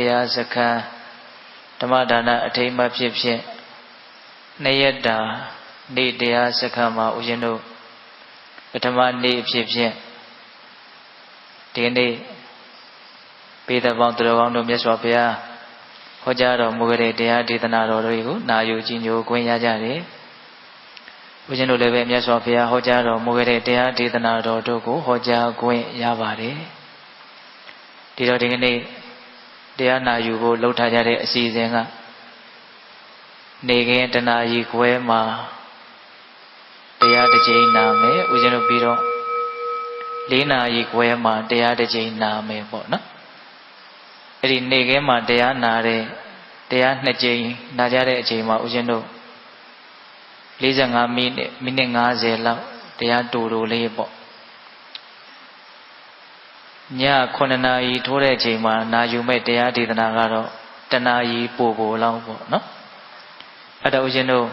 တရားစခန်းဓမ္မဒါနအထိမ်းအမှတ်ဖြစ်ဖြစ်နှစ်ရက်တာနေ့တရားစခန်းမှာဦးဇင်းတို့ပထမနေ့ဖြစ်ဖြစ်ဒီနေ့ပေတပေါင်းသူတော်ကောင်းတို့မြတ်စွာဘုရားဟောကြားတော်မူခဲ့တဲ့တရားဒေသနာတော်တွေကိုနာယူကြည်ညိုခွင့်ရကြတယ်။ဦးဇင်းတို့လည်းပဲမြတ်စွာဘုရားဟောကြားတော်မူခဲ့တဲ့တရားဒေသနာတော်တို့ကိုဟောကြားခွင့်ရပါတယ်။ဒီတော့ဒီကနေ့တရားနာယူဖို့လှုပ်ထားကြတဲ့အစီအစဉ်ကနေခင်းတနာရီခွဲမှာတရားတစ်ကြိမ်နာမယ်ဦးဇင်းတို့ပြီးတော့၄နာရီခွဲမှာတရားတစ်ကြိမ်နာမယ်ပေါ့နော်အဲ့ဒီနေခင်းမှာတရားနာတဲ့တရား2ကြိမ်နာကြတဲ့အချိန်မှာဦးဇင်းတို့45မိနစ်50လောက်တရားတူတူလေးပေါ့ည9နာရီထိုးတဲ့အချိန်မှာနာယူမဲ့တရားဒေသနာကတော့တနာရီပိုလောက်ပေါ့နော်အဲ့တော့ဦးဇင်းတို့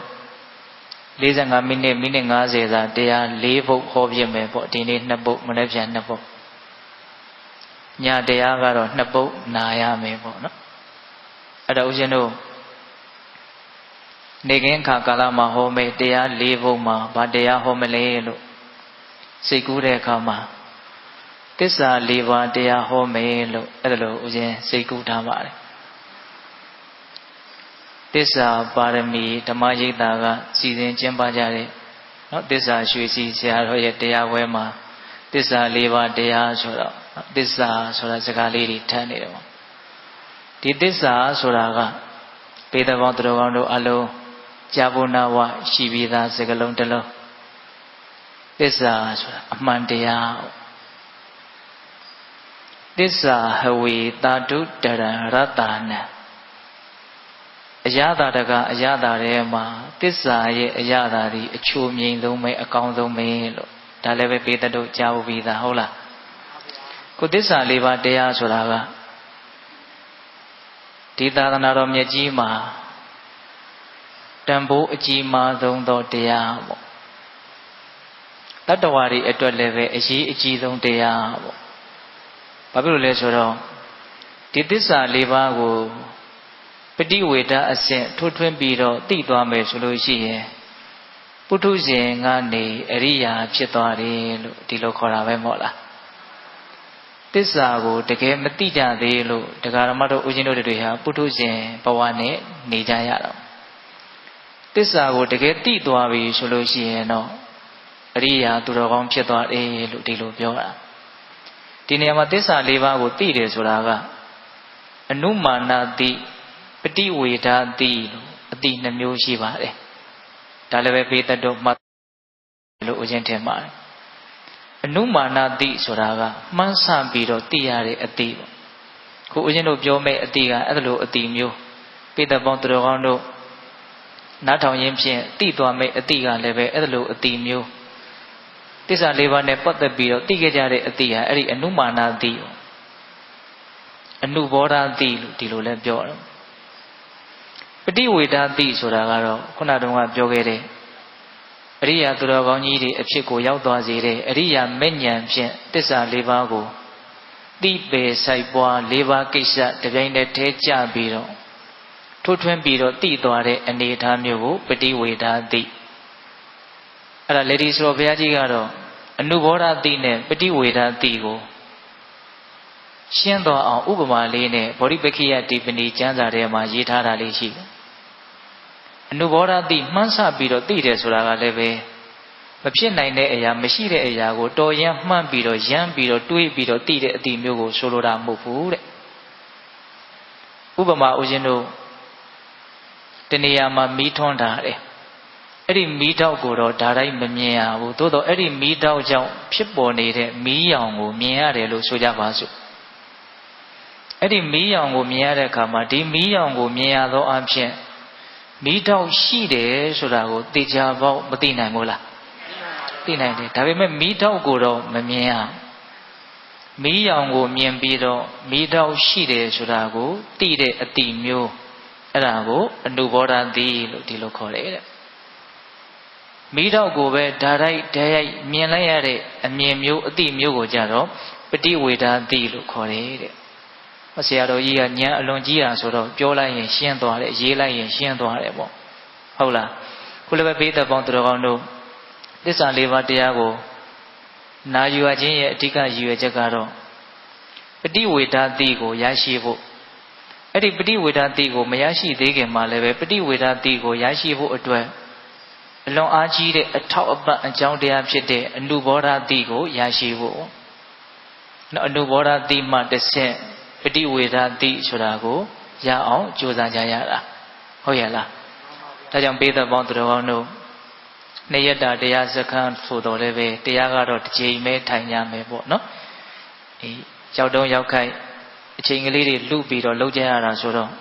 45မိနစ်50စာတရား4ပုဒ်ဟောပြမယ်ပေါ့ဒီနေ့2ပုဒ်မနေ့ပြန်2ပုဒ်ညတရားကတော့2ပုဒ်နာရမယ်ပေါ့နော်အဲ့တော့ဦးဇင်းတို့နေခင်းခါကာလမှာဟောမယ်တရား4ပုဒ်မှာဗာတရားဟောမလဲလို့စိတ်ကူးတဲ့အခါမှာသစ္စာ4ပါးတရားဟောမယ်လို့အဲ့ဒါလို့ဦးဇင်းစိတ်ကူးထားပါတယ်သစ္စာပါရမီဓမ္မရိပ်သာကစီစဉ်ကျင်းပကြတဲ့နော်သစ္စာရွှေစီဆရာတော်ရဲ့တရားဝဲမှာသစ္စာ4ပါးတရားဆိုတော့သစ္စာဆိုတာစကားလေးတွေထမ်းနေတယ်ပေါ့ဒီသစ္စာဆိုတာကပေတပေါင်းသူတော်ကောင်းတို့အလုံးကြာဖို့နာဝရှိပြီးသားစကားလုံးတစ်လုံးသစ္စာဆိုတာအမှန်တရားသစ္စာဟဝေတာတုတရံရတ္တနံအရသာတကအရသာထဲမှာသစ္စာရဲ့အရသာဒီအချိုမြင်ဆုံးပဲအကောင်းဆုံးပဲလို့ဒါလည်းပဲပေတတို့ကြားဖို့ပြီးသားဟုတ်လားကိုသစ္စာ4ပါးတရားဆိုတာကဒီသာသနာတော်မြတ်ကြီးမှာတန်ဖိုးအကြီးမားဆုံးသောတရားပေါ့တတ္တဝါတွေအတွက်လည်းပဲအရေးအကြီးဆုံးတရားပေါ့ဘာဖြစ်လို့လဲဆိုတော့ဒီသစ္စာ4ပါးကိုပฏิဝေဒအစဉ်ထွတ်ထွင်းပြီးတော့သိသွားမယ်ဆိုလို့ရှိရင်ပုထုဇဉ်ကနေအရိယာဖြစ်သွားတယ်လို့ဒီလိုခေါ်တာပဲမဟုတ်လားသစ္စာကိုတကယ်မသိကြသေးလို့တရားဓမ္မတို့ဦးဇင်းတို့တွေဟာပုထုဇဉ်ဘဝနဲ့နေကြရတော့သစ္စာကိုတကယ်သိသွားပြီဆိုလို့ရှိရင်တော့အရိယာသူတော်ကောင်းဖြစ်သွားတယ်လို့ဒီလိုပြောတာဒီနေရာမှာသစ္စာ4ပါးကိုသိတယ်ဆိုတာကအနုမာနတိပฏิဝေဒတိလို့အတိ2မျိုးရှိပါတယ်ဒါလည်းပဲပေတတို့မှတ်လို့ဦးဇင်းထင်ပါတယ်အနုမာနတိဆိုတာကမှန်းဆပြီးတော့သိရတဲ့အတိပေါ့ခုဦးဇင်းတို့ပြောမဲ့အတိကအဲ့ဒါလိုအတိမျိုးပေတပေါင်းသူတော်ကောင်းတို့နားထောင်ရင်းဖြင့်သိသွားမဲ့အတိကလည်းပဲအဲ့ဒါလိုအတိမျိုးသစ္စာ4ပါးနဲ့ပတ်သက်ပြီးတော့သိခဲ့ကြတဲ့အတိဟာအဲ့ဒီအနုမာနတိအနုဘောဓတိလို့ဒီလိုလဲပြောတယ်ပฏิဝေဒတိဆိုတာကတော့ခုနတုန်းကပြောခဲ့တဲ့အရိယာသူတော်ကောင်းကြီးတွေအဖြစ်ကိုရောက်သွားစေတဲ့အရိယာမဲ့ဉဏ်ဖြင့်သစ္စာ4ပါးကိုသိပေဆိုင်ပွား4ပါးကိစ္စတပြိုင်တည်းထဲကြပြီးတော့ထိုးထွင်းပြီးတော့သိသွားတဲ့အနေအထားမျိုးကိုပฏิဝေဒတိအဲ့ဒါလေဒီဆိုတော့ဘုရားကြီးကတော့အနုဘောဓတိနဲ့ပฏิဝေဒတိကိုရှင်းသွားအောင်ဥပမာလေးနဲ့ဗောဓိပက္ခိယတိပဏိကျမ်းစာထဲမှာရေးထားတာလေးရှိတယ်အနုဘောဓတိမှန်းဆပြီးတော့သိတယ်ဆိုတာကလည်းပဲမဖြစ်နိုင်တဲ့အရာမရှိတဲ့အရာကိုတော်ရန်မှန်းပြီးတော့ရမ်းပြီးတော့တွေးပြီးတော့သိတဲ့အတိမျိုးကိုဆိုလိုတာမဟုတ်ဘူးတဲ့ဥပမာဦးဇင်းတို့တနေရာမှာမီးထွန်းတာတဲ့အဲ့ဒီမီးတောက်ကိုတော့ဒါတိုင်းမမြင်ရဘူးသို့တော့အဲ့ဒီမီးတောက်ကြောင့်ဖြစ်ပေါ်နေတဲ့မီးရောင်ကိုမြင်ရတယ်လို့ဆိုကြပါစို့အဲ့ဒီမီးရောင်ကိုမြင်ရတဲ့အခါမှာဒီမီးရောင်ကိုမြင်ရသောအဖြစ်မီးတောက်ရှိတယ်ဆိုတာကိုသိကြပေါ့မသိနိုင်ဘူးလားသိနိုင်တယ်ဒါပေမဲ့မီးတောက်ကိုတော့မမြင်ရမီးရောင်ကိုမြင်ပြီးတော့မီးတောက်ရှိတယ်ဆိုတာကိုသိတဲ့အတိမျိုးအဲ့ဒါကိုအနုဘောဓတိလို့ဒီလိုခေါ်တယ်တဲ့မီးတောက်ကိုပဲဓာတ်ရိုက်မြင်လိုက်ရတဲ့အမြင်မျိုးအတိမျိုးကိုကြတော့ပฏิဝေဒတိလို့ခေါ်တယ်တဲ့ ဆရာတော်ကြီးကဉာဏ်အလွန်ကြီးတာဆိုတော့ပြောလိုက်ရင်ရှင်းသွားတယ်ရေးလိုက်ရင်ရှင်းသွားတယ်ပေါ့ဟုတ်လားခုလည်းပဲပိဋကပေါင်းသူတော်ကောင်းတို့သစ္စာ၄ပါးတရားကိုနာယူအပ်ခြင်းရဲ့အဓိကရည်ရွယ်ချက်ကတော့ပฏิဝေဒတိကိုရရှိဖို့အဲ့ဒီပฏิဝေဒတိကိုမရရှိသေးခင်မှာလည်းပဲပฏิဝေဒတိကိုရရှိဖို့အတွက်အလွန်အားကြီးတဲ့အထောက်အပံ့အကြောင်းတရားဖြစ်တဲ့အနုဘောဓတိကိုရရှိဖို့နော်အနုဘောဓတိမှတစ်ဆင့်ပฏิဝေဒတိဆိုတာကိုရအောင်ကြိုးစားကြရတာဟုတ်ရဲ့လားဒါကြောင့်ပိဋကပေါင်းသူတော်ကောင်းတို့နေရတာတရားစခန်းဆိုတော်လည်းပဲတရားကတော့တစ်ချိန်ပဲထိုင်ကြမယ်ပေါ့နော်ရောက်တော့ရောက်ခိုက်အချိန်ကလေးတွေလူပြီးတော့လောက်ကြရတာဆိုတော့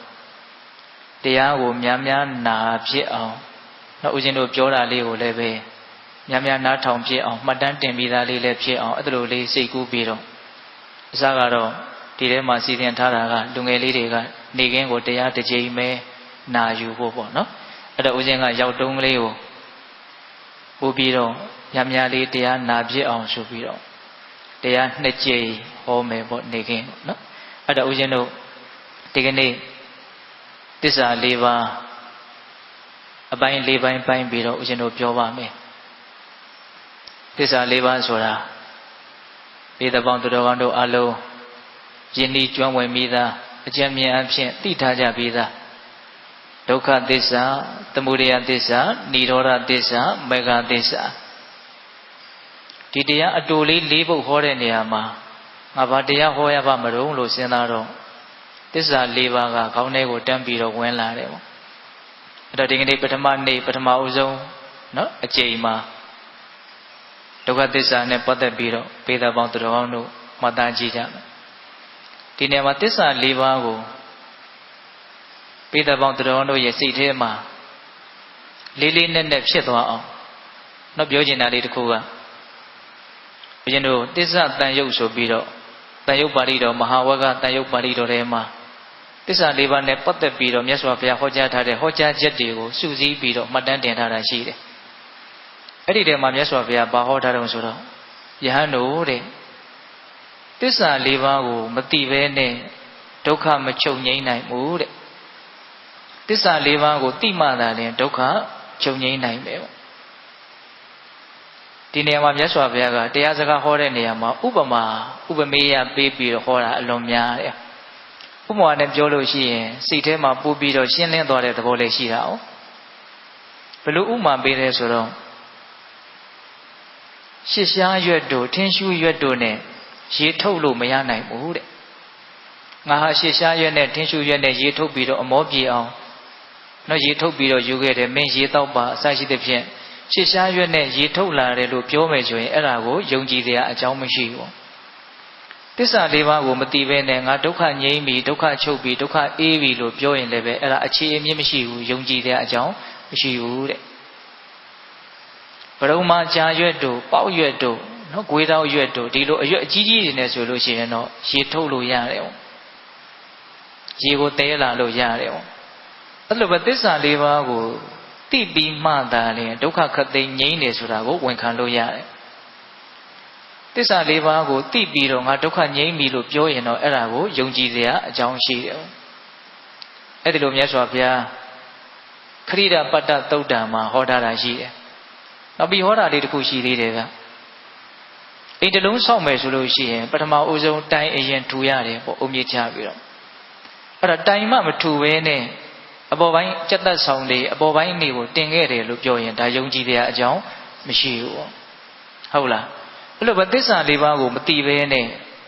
တရားကိုများများနာဖြစ်အောင်နောက်ဦးဇင်းတို့ပြောတာလေးကိုလည်းပဲများများနားထောင်ဖြစ်အောင်မှတ်တမ်းတင်ပြီးသားလေးလည်းဖြစ်အောင်အဲ့လိုလေးစိတ်ကူးပြီးတော့အစကတော့ဒီထဲမှာစီစဉ်ထားတာကလူငယ်လေးတွေကနေခင်းကိုတရားတစ်ချိန်ပဲနာယူဖို့ပေါ့နော်အဲ့တော့ဦးဇင်းကရောက်တုံးကလေးကိုပို့ပြီးတော့များများလေးတရားနာဖြစ်အောင်ဆိုပြီးတော့တရားနှစ်ကြိမ်ဟောမယ်ပေါ့နေခင်းနော်အဲ့တော့ဦးဇင်းတို့ဒီကနေ့သစ္စာ၄ပါးအပိုင်း၄ပိုင်းပိုင်းပြီးတော့ဦးဇင်းတို့ပြောပါမယ်သစ္စာ၄ပါးဆိုတာပိဋကပေါင်းသူတော်ကောင်းတို့အလုံးယဉ်ဤကျွမ်းဝင်ပြီးသားအကျဉ်းမြင်အဖြစ်သိထားကြပြီးသားဒုက္ခသစ္စာသမုဒယသစ္စာនិရောဓသစ္စာမေဃသစ္စာဒီတရားအတူလေး၄ပုဒ်ဟောတဲ့နေရာမှာငါဘာတရားဟောရပါမလို့လို့စဉ်းစားတော့သစ္စာ၄ပါးကခေါင်းထဲကိုတန်းပြီးတော့ဝင်လာတယ်ပေါ့အဲ့တော့ဒီကနေ့ပထမနေ့ပထမဦးဆုံးနော်အကျိန်မှာဒုက္ခသစ္စာနဲ့ပတ်သက်ပြီးတော့ပိဋကပေါင်းသူတော်ကောင်းတို့မှတ်သားကြည့်ကြမယ်ဒီနေရာမှာသစ္စာ၄ပါးကိုပိဋကပေါင်းသူတော်ကောင်းတို့ရဲ့စိတ်ထဲမှာလေးလေးနက်နက်ဖြစ်သွားအောင်နော်ပြောချင်တာလေးတစ်ခုကဘုရင်တို့သစ္စာတန်ရုပ်ဆိုပြီးတော့တန်ရုပ်ပါဠိတော်မဟာဝဂတန်ရုပ်ပါဠိတော်ထဲမှာသစ္စာ၄ပါးနဲ့ပတ်သက်ပြီးတော့မြတ်စွာဘုရားဟောကြားထားတဲ့ဟောကြားချက်တွေကိုစုစည်းပြီးတော့မှတ်တမ်းတင်ထားတာရှိတယ်အဲ့ဒီထဲမှာမြတ်စွာဘုရားဘာဟောထားတယ်ဆိုတော့ယဟန်တို့တဲ့သစ္စာ၄ပါးကိုမသိဘဲနဲ့ဒုက္ခမချုပ်ငြိမ်းနိုင်ဘူးတဲ့သစ္စာ၄ပါးကိုသိမှသာလျှင်ဒုက္ခချုပ်ငြိမ်းနိုင်မယ်ပေါ့ဒီနေရာမှာမြတ်စွာဘုရားကတရားစကားဟောတဲ့နေရာမှာဥပမာဥပမေယပေးပြီးတော့ဟောတာအလွန်များတယ်ဥပမာနဲ့ပြောလို့ရှိရင်စိတ်ထဲမှာပို့ပြီးတော့ရှင်းလင်းသွားတဲ့သဘောလေးရှိတာ哦ဘယ်လိုဥပမာပေးလဲဆိုတော့ရှစ်ရှားရွက်တို့ထင်းရှူးရွက်တို့နဲ့ရေထုတ်လို့မရနိုင်ဘူးတဲ့ငါဟာရှစ်ရှားရွက်နဲ့ထင်းရှူးရွက်နဲ့ရေထုတ်ပြီးတော့အမောပြေအောင်နော်ရေထုတ်ပြီးတော့ယူခဲ့တယ်မင်းရေတောက်ပါအစရှိသဖြင့်ရှစ်ရှားရွက်နဲ့ရေထုတ်လာတယ်လို့ပြောမယ်ဆိုရင်အဲ့ဒါကိုယုံကြည်တဲ့အကြောင်းမရှိဘူးသစ္စာ၄ပါးကိုမသိဘဲနဲ့ငါဒုက္ခငြိမ်းပြီဒုက္ခချုပ်ပြီဒုက္ခအေးပြီလို့ပြောရင်လည်းပဲအဲ့ဒါအခြေအမြစ်မရှိဘူးယုံကြည်တဲ့အကြောင်းမရှိဘူးတဲ့ဘရုံမာကြာရွက်တို့ပေါက်ရွက်တို့နော်ဂွေးတောက်ရွက်တို့ဒီလိုအရွက်အကြီးကြီးတွေနဲ့ဆိုလို့ရှိရင်တော့ရေထုတ်လို့ရတယ်ပေါ့ရေကိုတဲလာလို့ရတယ်ပေါ့အဲ့လိုပဲသစ္စာ၄ပါးကိုသိပြီးမှသာလျှင်ဒုက္ခခတ်သိမ်းငြိမ်းတယ်ဆိုတာကိုဝန်ခံလို့ရတယ်သစ္စာ၄ပါးကိုသိပြီးတော့ငါဒုက္ခငြိမ်းပြီလို့ပြောရင်တော့အဲ့ဒါကိုယုံကြည်စရာအကြောင်းရှိတယ်အဲ့ဒီလိုမြတ်စွာဘုရားခရိဒပတ္တသုတ်တံမှာဟောထားတာရှိတယ်နောက်ပြီးဟောတာလေးတစ်ခုရှိသေးတယ်ဗျအိမ်တလုံးဆောက်မယ်ဆိုလို့ရှိရင်ပထမဦးဆုံးတိုင်အရင်ထူရတယ်ပေါ့အုံမြစ်ချပြီးတော့အဲ့ဒါတိုင်မှမထူဘဲနဲ့အပေါ်ပိုင်းစက်သက်ဆောင်တွေအပေါ်ပိုင်းတွေကိုတင်ခဲ့တယ်လို့ပြောရင်ဒါယုံကြည်တဲ့အကြောင်းမရှိဘူးဟုတ်လားအဲ့လိုပဲသစ္စာ၄ပါးကိုမသိဘဲနဲ့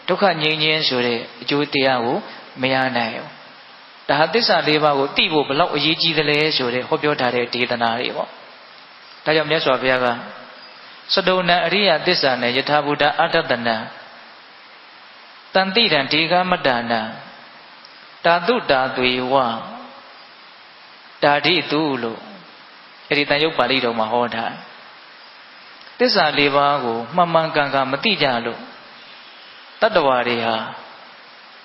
ဒုက္ခငြိမ်းခြင်းဆိုတဲ့အကျိုးတရားကိုမရနိုင်ဘူးဒါဟာသစ္စာ၄ပါးကိုသိဖို့ဘလောက်အရေးကြီးသလဲဆိုတဲ့ဟောပြောထားတဲ့ဒေသနာတွေပေါ့ဒါကြောင့်မြတ်စွာဘုရားကသတုဏအရိယသစ္စာနဲ့ယထာဘုဒ္ဓအတ္တတနံတန်တိတံဒေဂမတ္တနံတာတုတာသွေဝဒါဓိတုလို့အဲ့ဒီတန်ရုပ်ပါဠိတော်မှာဟောထားသစ္စာ၄ပါးကိုမှန်မှန်ကန်ကန်မသိကြလို့တတ္တဝါတွေဟာ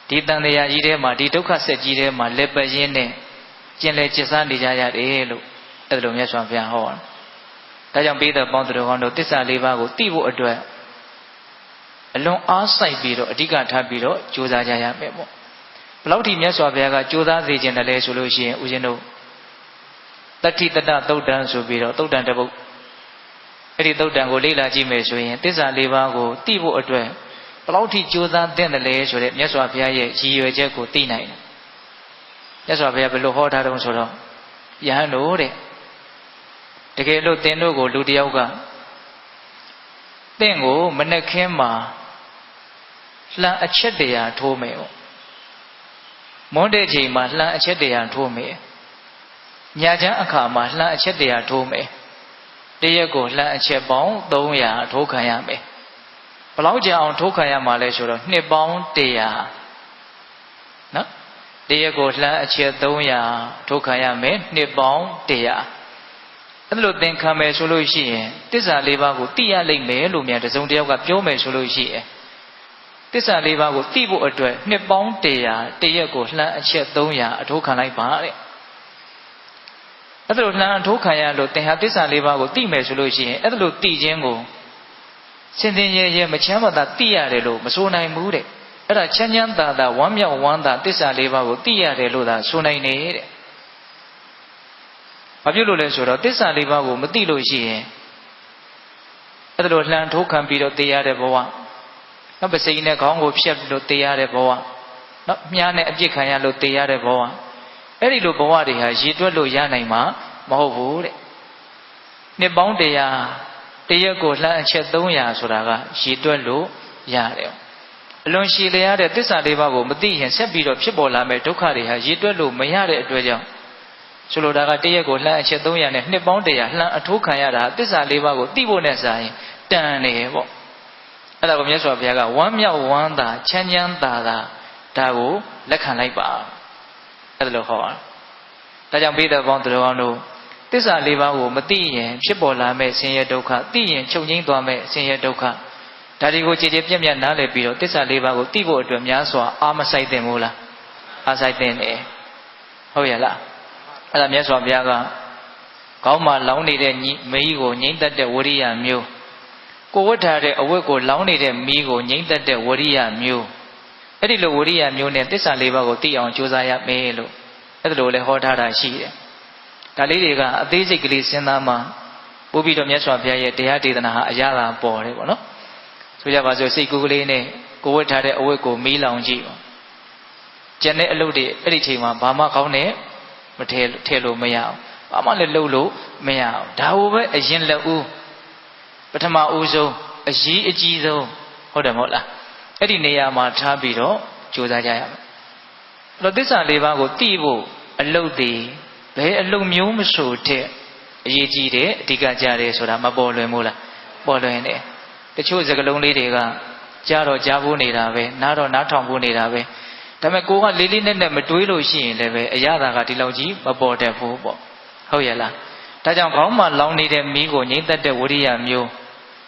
ဒီတန်တရားကြီးထဲမှာဒီဒုက္ခဆက်ကြီးထဲမှာလက်ပရင်းနဲ့ကျင်လည်ကျစ္စားနေကြရတယ်လို့အဲ့လိုမြတ်စွာဘုရားဟောတာဒါကြောင့်ပိဋကပေါင်းသူတော်ကောင်းတို့သစ္စာ၄ပါးကိုသိဖို့အတွက်အလွန်အားစိုက်ပြီးတော့အဓိကထားပြီးတော့ကြိုးစားကြရမယ်ပေါ့ ဘလောက်ထိမြတ်စွာဘုရားကကြိုးစားစေခြင်းတည်းလဲဆိုလို့ရှိရင်ဦးဇင်းတို့တတ္ထိတတသုတ်တံဆိုပြီးတော့သုတ်တံတစ်ပုဒ်အဲ့ဒီသုတ်တံကိုလေ့လာကြည့်မယ်ဆိုရင်သစ္စာလေးပါးကိုသိဖို့အတွက်ဘလောက်ထိကြိုးစားသင့်တယ်လဲဆိုတဲ့မြတ်စွာဘုရားရဲ့ရည်ရွယ်ချက်ကိုသိနိုင်တယ်မြတ်စွာဘုရားဘယ်လိုဟောထားတုံးဆိုတော့ယဟန်တို့တဲ့တကယ်လို့သင်တို့ကိုလူတစ်ယောက်ကသင်ကိုမနှက်ခင်းမှာလှမ်းအချက်တရာထိုးမယ်ပေါ့မွန်းတဲ့ချိန်မှာလှမ်းအချက်တရာထိုးမယ်ညချမ်းအခါမှာလှမ်းအချက်တရာထိုးမယ်တရက်ကိုလှမ်းအချက်ပေါင်း300ထိုးခံရမယ်ဘယ်လောက်ကြာအောင်ထိုးခံရမှာလဲဆိုတော့နှစ်ပေါင်း100နော်တရက်ကိုလှမ်းအချက်300ထိုးခံရမယ်နှစ်ပေါင်း100အဲ့လိုသင်ခံမယ်ဆိုလို့ရှိရင်သစ္စာလေးပါးကိုသိရလိမ့်မယ်လို့မြန်တစုံတစ်ယောက်ကပြောမယ်ဆိုလို့ရှိရင်သစ္စာလေးပါးကိုသိဖို့အတွက်နှစ်ပေါင်း100တရက်ကိုလှမ်းအချက်300အထိုးခံလိုက်ပါတဲ့အဲ့ဒါလိုလှမ်းအထိုးခံရလို့သင်ဟာသစ္စာလေးပါးကိုသိမယ်ဆိုလို့ရှိရင်အဲ့ဒါလိုသိခြင်းကိုစင်စင်ရဲရဲမချမ်းမသာသိရတယ်လို့မဆိုနိုင်ဘူးတဲ့အဲ့ဒါချမ်းချမ်းသာသာဝမ်းမြောက်ဝမ်းသာသစ္စာလေးပါးကိုသိရတယ်လို့သာဆိုနိုင်နေတဲ့ဘာဖြစ်လို့လဲဆိုတော့သစ္စာလေးပါးကိုမသိလို့ရှိရင်အဲ့ဒါလိုလှမ်းထိုးခံပြီးတော့သိရတဲ့ဘဝနောက်ပစိန်နဲ့ခေါင်းကိုဖြတ်ပြီးတော့သိရတဲ့ဘဝနောက်မြားနဲ့အပြစ်ခံရလို့သိရတဲ့ဘဝအဲ့ဒီလိုဘဝတွေဟာရည်တွက်လို့ရနိုင်မှာမဟုတ်ဘူးတဲ့နှစ်ပေါင်း100တရက်ကိုလှမ်းအချက်300ဆိုတာကရည်တွက်လို့ရတယ်အလွန်ရှည်လျားတဲ့သစ္စာလေးပါးကိုမသိရင်ဆက်ပြီးတော့ဖြစ်ပေါ်လာမယ့်ဒုက္ခတွေဟာရည်တွက်လို့မရတဲ့အတွက်ကြောင့်ဆိုလိုတာကတရက်ကိုလှမ်းအချက်300နဲ့နှစ်ပေါင်း100လှမ်းအထိုးခံရတာသစ္စာလေးပါးကိုသိဖို့နဲ့စာရင်တန်နေပေါ့အဲ့ဒါကိုမြတ်စွာဘုရားကဝမ်းမြောက်ဝမ်းသာချမ်းချမ်းသာသာဒါကိုလက်ခံလိုက်ပါအဲ့ဒါလိုဟောတာဒါကြောင့်ဘိဓဘောင်းသူတော်ကောင်းတို့သစ္စာလေးပါးကိုမသိရင်ဖြစ်ပေါ်လာမယ့်ဆင်းရဲဒုက္ခသိရင်ချုပ်ငြိမ်းသွားမယ့်ဆင်းရဲဒုက္ခဒါတွေကိုကြည်ကြည်ပြတ်ပြတ်နားလည်ပြီးတော့သစ္စာလေးပါးကိုသိဖို့အတွက်များစွာအာမဆိုင်သင့်ဘူးလားအားဆိုင်သင့်တယ်ဟုတ်ရဲ့လားအဲ့ဒါမြတ်စွာဘုရားကခေါင်းမှာလောင်းနေတဲ့မီးကိုငြိမ့်တတ်တဲ့ဝရိယမျိုးကိုဝတ်ထားတဲ့အဝတ်ကိုလောင်းနေတဲ့မီးကိုငြိမ့်တတ်တဲ့ဝရိယမျိုးအဲ့ဒီလိုဝရိယမျိုးနဲ့သစ္စာလေးပါးကိုသိအောင်ကြိုးစားရမယ်လို့အဲ့ဒါလိုလဲဟောထားတာရှိတယ်ဒါလေးတွေကအသေးစိတ်ကလေးစဉ်းစားမှပို့ပြီးတော့မြတ်စွာဘုရားရဲ့တရားဒေသနာဟာအရာသာပေါ်တယ်ပေါ့နော်ဆိုကြပါစို့စိတ်ကူးကလေးနဲ့ကိုဝတ်ထားတဲ့အဝတ်ကိုမီးလောင်ကြည့်ပါကျန်တဲ့အလုပ်တွေအဲ့ဒီချိန်မှာဘာမှကောင်းတဲ့မထည့်လို့မရအောင်ဘာမှလည်းလုပ်လို့မရအောင်ဒါကိုပဲအရင်လက်ဦးပထမဦးဆုံးအရေးအကြီးဆုံးဟုတ်တယ်မဟုတ်လားအဲ့ဒီနေရာမှာထားပြီးတော့ကြိုးစားကြရမယ်အဲ့တော့သစ္စာလေးပါးကိုသိဖို့အလုပ်တွေဘယ်အလုပ်မျိုးမဆိုတဲ့အရေးကြီးတယ်အဓိကကြတယ်ဆိုတာမပေါ်လွင်ဘူးလားပေါ်လွင်တယ်တချို့စကားလုံးလေးတွေကကြားတော့ကြားဖို့နေတာပဲနားတော့နားထောင်ဖို့နေတာပဲဒါပေမဲ့ကိုကလေးလေးနက်နက်မတွေးလို့ရှိရင်လည်းပဲအရသာကဒီလောက်ကြီးမပေါ်တတ်ဘူးပေါ့ဟုတ်ရဲ့လားဒါကြောင့်ခေါင်းမှာလောင်နေတဲ့မီးကိုငြိမ့်သက်တဲ့ဝရိယမျိုး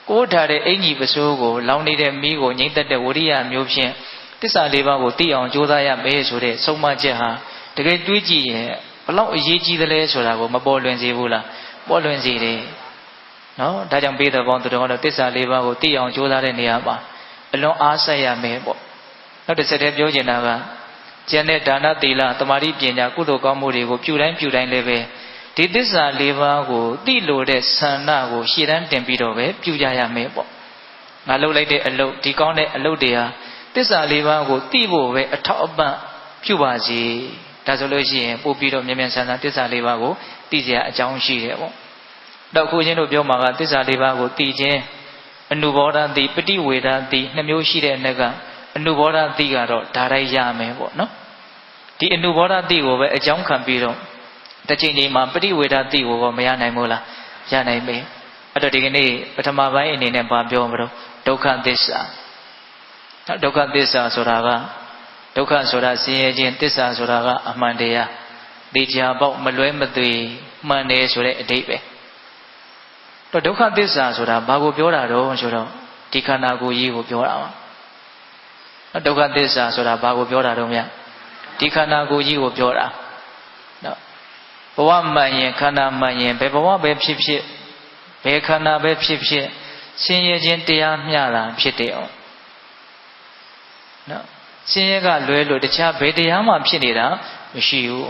ကိုးထားတဲ့အင်ကြီးပစိုးကိုလောင်နေတဲ့မီးကိုငြိမ့်သက်တဲ့ဝရိယမျိုးဖြင့်သစ္စာလေးပါးကိုသိအောင်ကြိုးစားရမယ်ဆိုတဲ့ဆုံးမချက်ဟာတကယ်တွေးကြည့်ရင်ဘလောက်အရေးကြီးသလဲဆိုတာကိုမပေါ်လွင်စေဘူးလားပေါ်လွင်စေတယ်နော်ဒါကြောင့်ဘိဓဘောင်းသူတော်ကတော့သစ္စာလေးပါးကိုသိအောင်ကြိုးစားတဲ့နေရာမှာအလွန်အားဆက်ရမယ်ပေါ့နောက်တစ်ဆက်တည်းပြောချင်တာကကျန်တဲ့ဒါနသီလသမာဓိပညာကုသိုလ်ကောင်းမှုတွေကိုပြုတိုင်းလည်းပဲဒီသစ္စာလေးပါးကိုသိလို့တဲ့ဆန္ဒကိုရှေ့တန်းတင်ပြီးတော့ပဲပြုကြရမယ်ပေါ့ငါလုပ်လိုက်တဲ့အလုပ်ဒီကောင်းတဲ့အလုပ်တွေဟာသစ္စာလေးပါးကိုသိဖို့ပဲအထောက်အပံ့ပြုပါစေဒါဆိုလို့ရှိရင်ပို့ပြီးတော့မြန်ဆန်သစ္စာလေးပါးကိုသိစရာအကြောင်းရှိတယ်ပေါ့တော့ခုချင်းတို့ပြောမှာကသစ္စာလေးပါးကိုသိခြင်းအနုဘောဓတိပฏิဝေဒတိနှစ်မျိုးရှိတဲ့အနက်ကအနုဘောဓတိကတော့ဒါတိုင်းရမယ်ပေါ့နော်ဒီအနုဘောဓတိကိုပဲအကြောင်းခံပြီးတော့တစ်ချိန်ချိန်မှာပฏิဝေဒတိကိုမရနိုင်ဘူးလားရနိုင်မယ်အဲ့တော့ဒီကနေ့ပထမပိုင်းအနေနဲ့ဘာပြောမလို့ဒုက္ခသစ္စာဒုက္ခသစ္စာဆိုတာကဒုက္ခဆိုတာဆင်းရဲခြင်းသစ္စာဆိုတာကအမှန်တရားသိကြပေါက်မလွဲမသွေမှန်တယ်ဆိုတဲ့အဓိပ္ပာယ်တော့ဒုက္ခသစ္စာဆိုတာဘာကိုပြောတာတော့ဆိုတော့ဒီခန္ဓာကိုယ်ကြီးကိုပြောတာပါဒုက္ခသစ္စာဆိုတာဘာကိုပြောတာတော့မြတ်ဒီခန္ဓာကိုယ်ကြီးကိုပြောတာနော်ဘဝမှန်ရင်ခန္ဓာမှန်ရင်ဘယ်ဘဝပဲဖြစ်ဖြစ်ဘယ်ခန္ဓာပဲဖြစ်ဖြစ်ဆင်းရဲခြင်းတရားမျှတာဖြစ်တယ်အောင်နော် ဆင်းရဲကလွဲလို့တခြားဘယ်တရားမှဖြစ်နေတာမရှိဘူး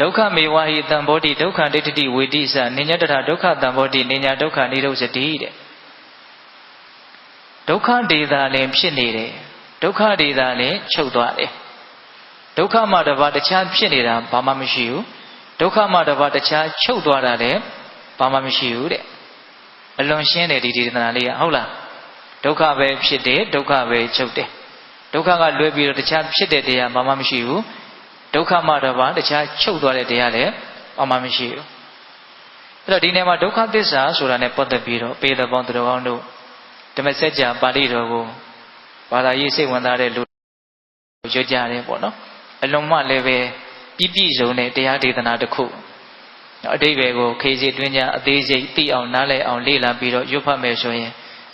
ဒုက္ခမေဝဟိတံဘောတိဒုက္ခဒိဋ္ဌိဝေတိစနိညတထဒုက္ခတံဘောတိနိညာဒုက္ခនិရောဓတိတဲ့ဒုက္ခဒေတာလည်းဖြစ်နေတယ်ဒုက္ခဒေတာလည်းချုပ်သွားတယ်ဒုက္ခမှတပါးတခြားဖြစ်နေတာဘာမှမရှိဘူးဒုက္ခမှတပါးတခြားချုပ်သွားတာလည်းဘာမှမရှိဘူးတဲ့အလွန်ရှင်းတယ်ဒီဒေသနာလေးကဟုတ်လားဒုက္ခပဲဖြစ်တယ်ဒုက္ခပဲချုပ်တယ်ဒုက္ခကလွဲပြီးတော့တခြားဖြစ်တဲ့တရားဘာမှမရှိဘူးဒုက္ခမှတပါးတခြားချုပ်သွားတဲ့တရားလည်းဘာမှမရှိဘူးအဲ့တော့ဒီနေရာမှာဒုက္ခသစ္စာဆိုတာ ਨੇ ပတ်သက်ပြီးတော့ပေသပေါင်းသူတော်ကောင်းတို့ဓမ္မစကြာပါဠိတော်ကိုဘာသာရေးစိတ်ဝင်စားတဲ့လူကြွကြတယ်ပေါ့နော်အလုံးမလည်းပဲပြည့်ပြည့်စုံတဲ့တရားဒေသနာတစ်ခုအတိတ်ပဲကိုခေစီတွင်းကြအသေးစိတ်သိအောင်နားလည်အောင်လေ့လာပြီးတော့ရွတ်ဖတ်မယ်ဆိုရင်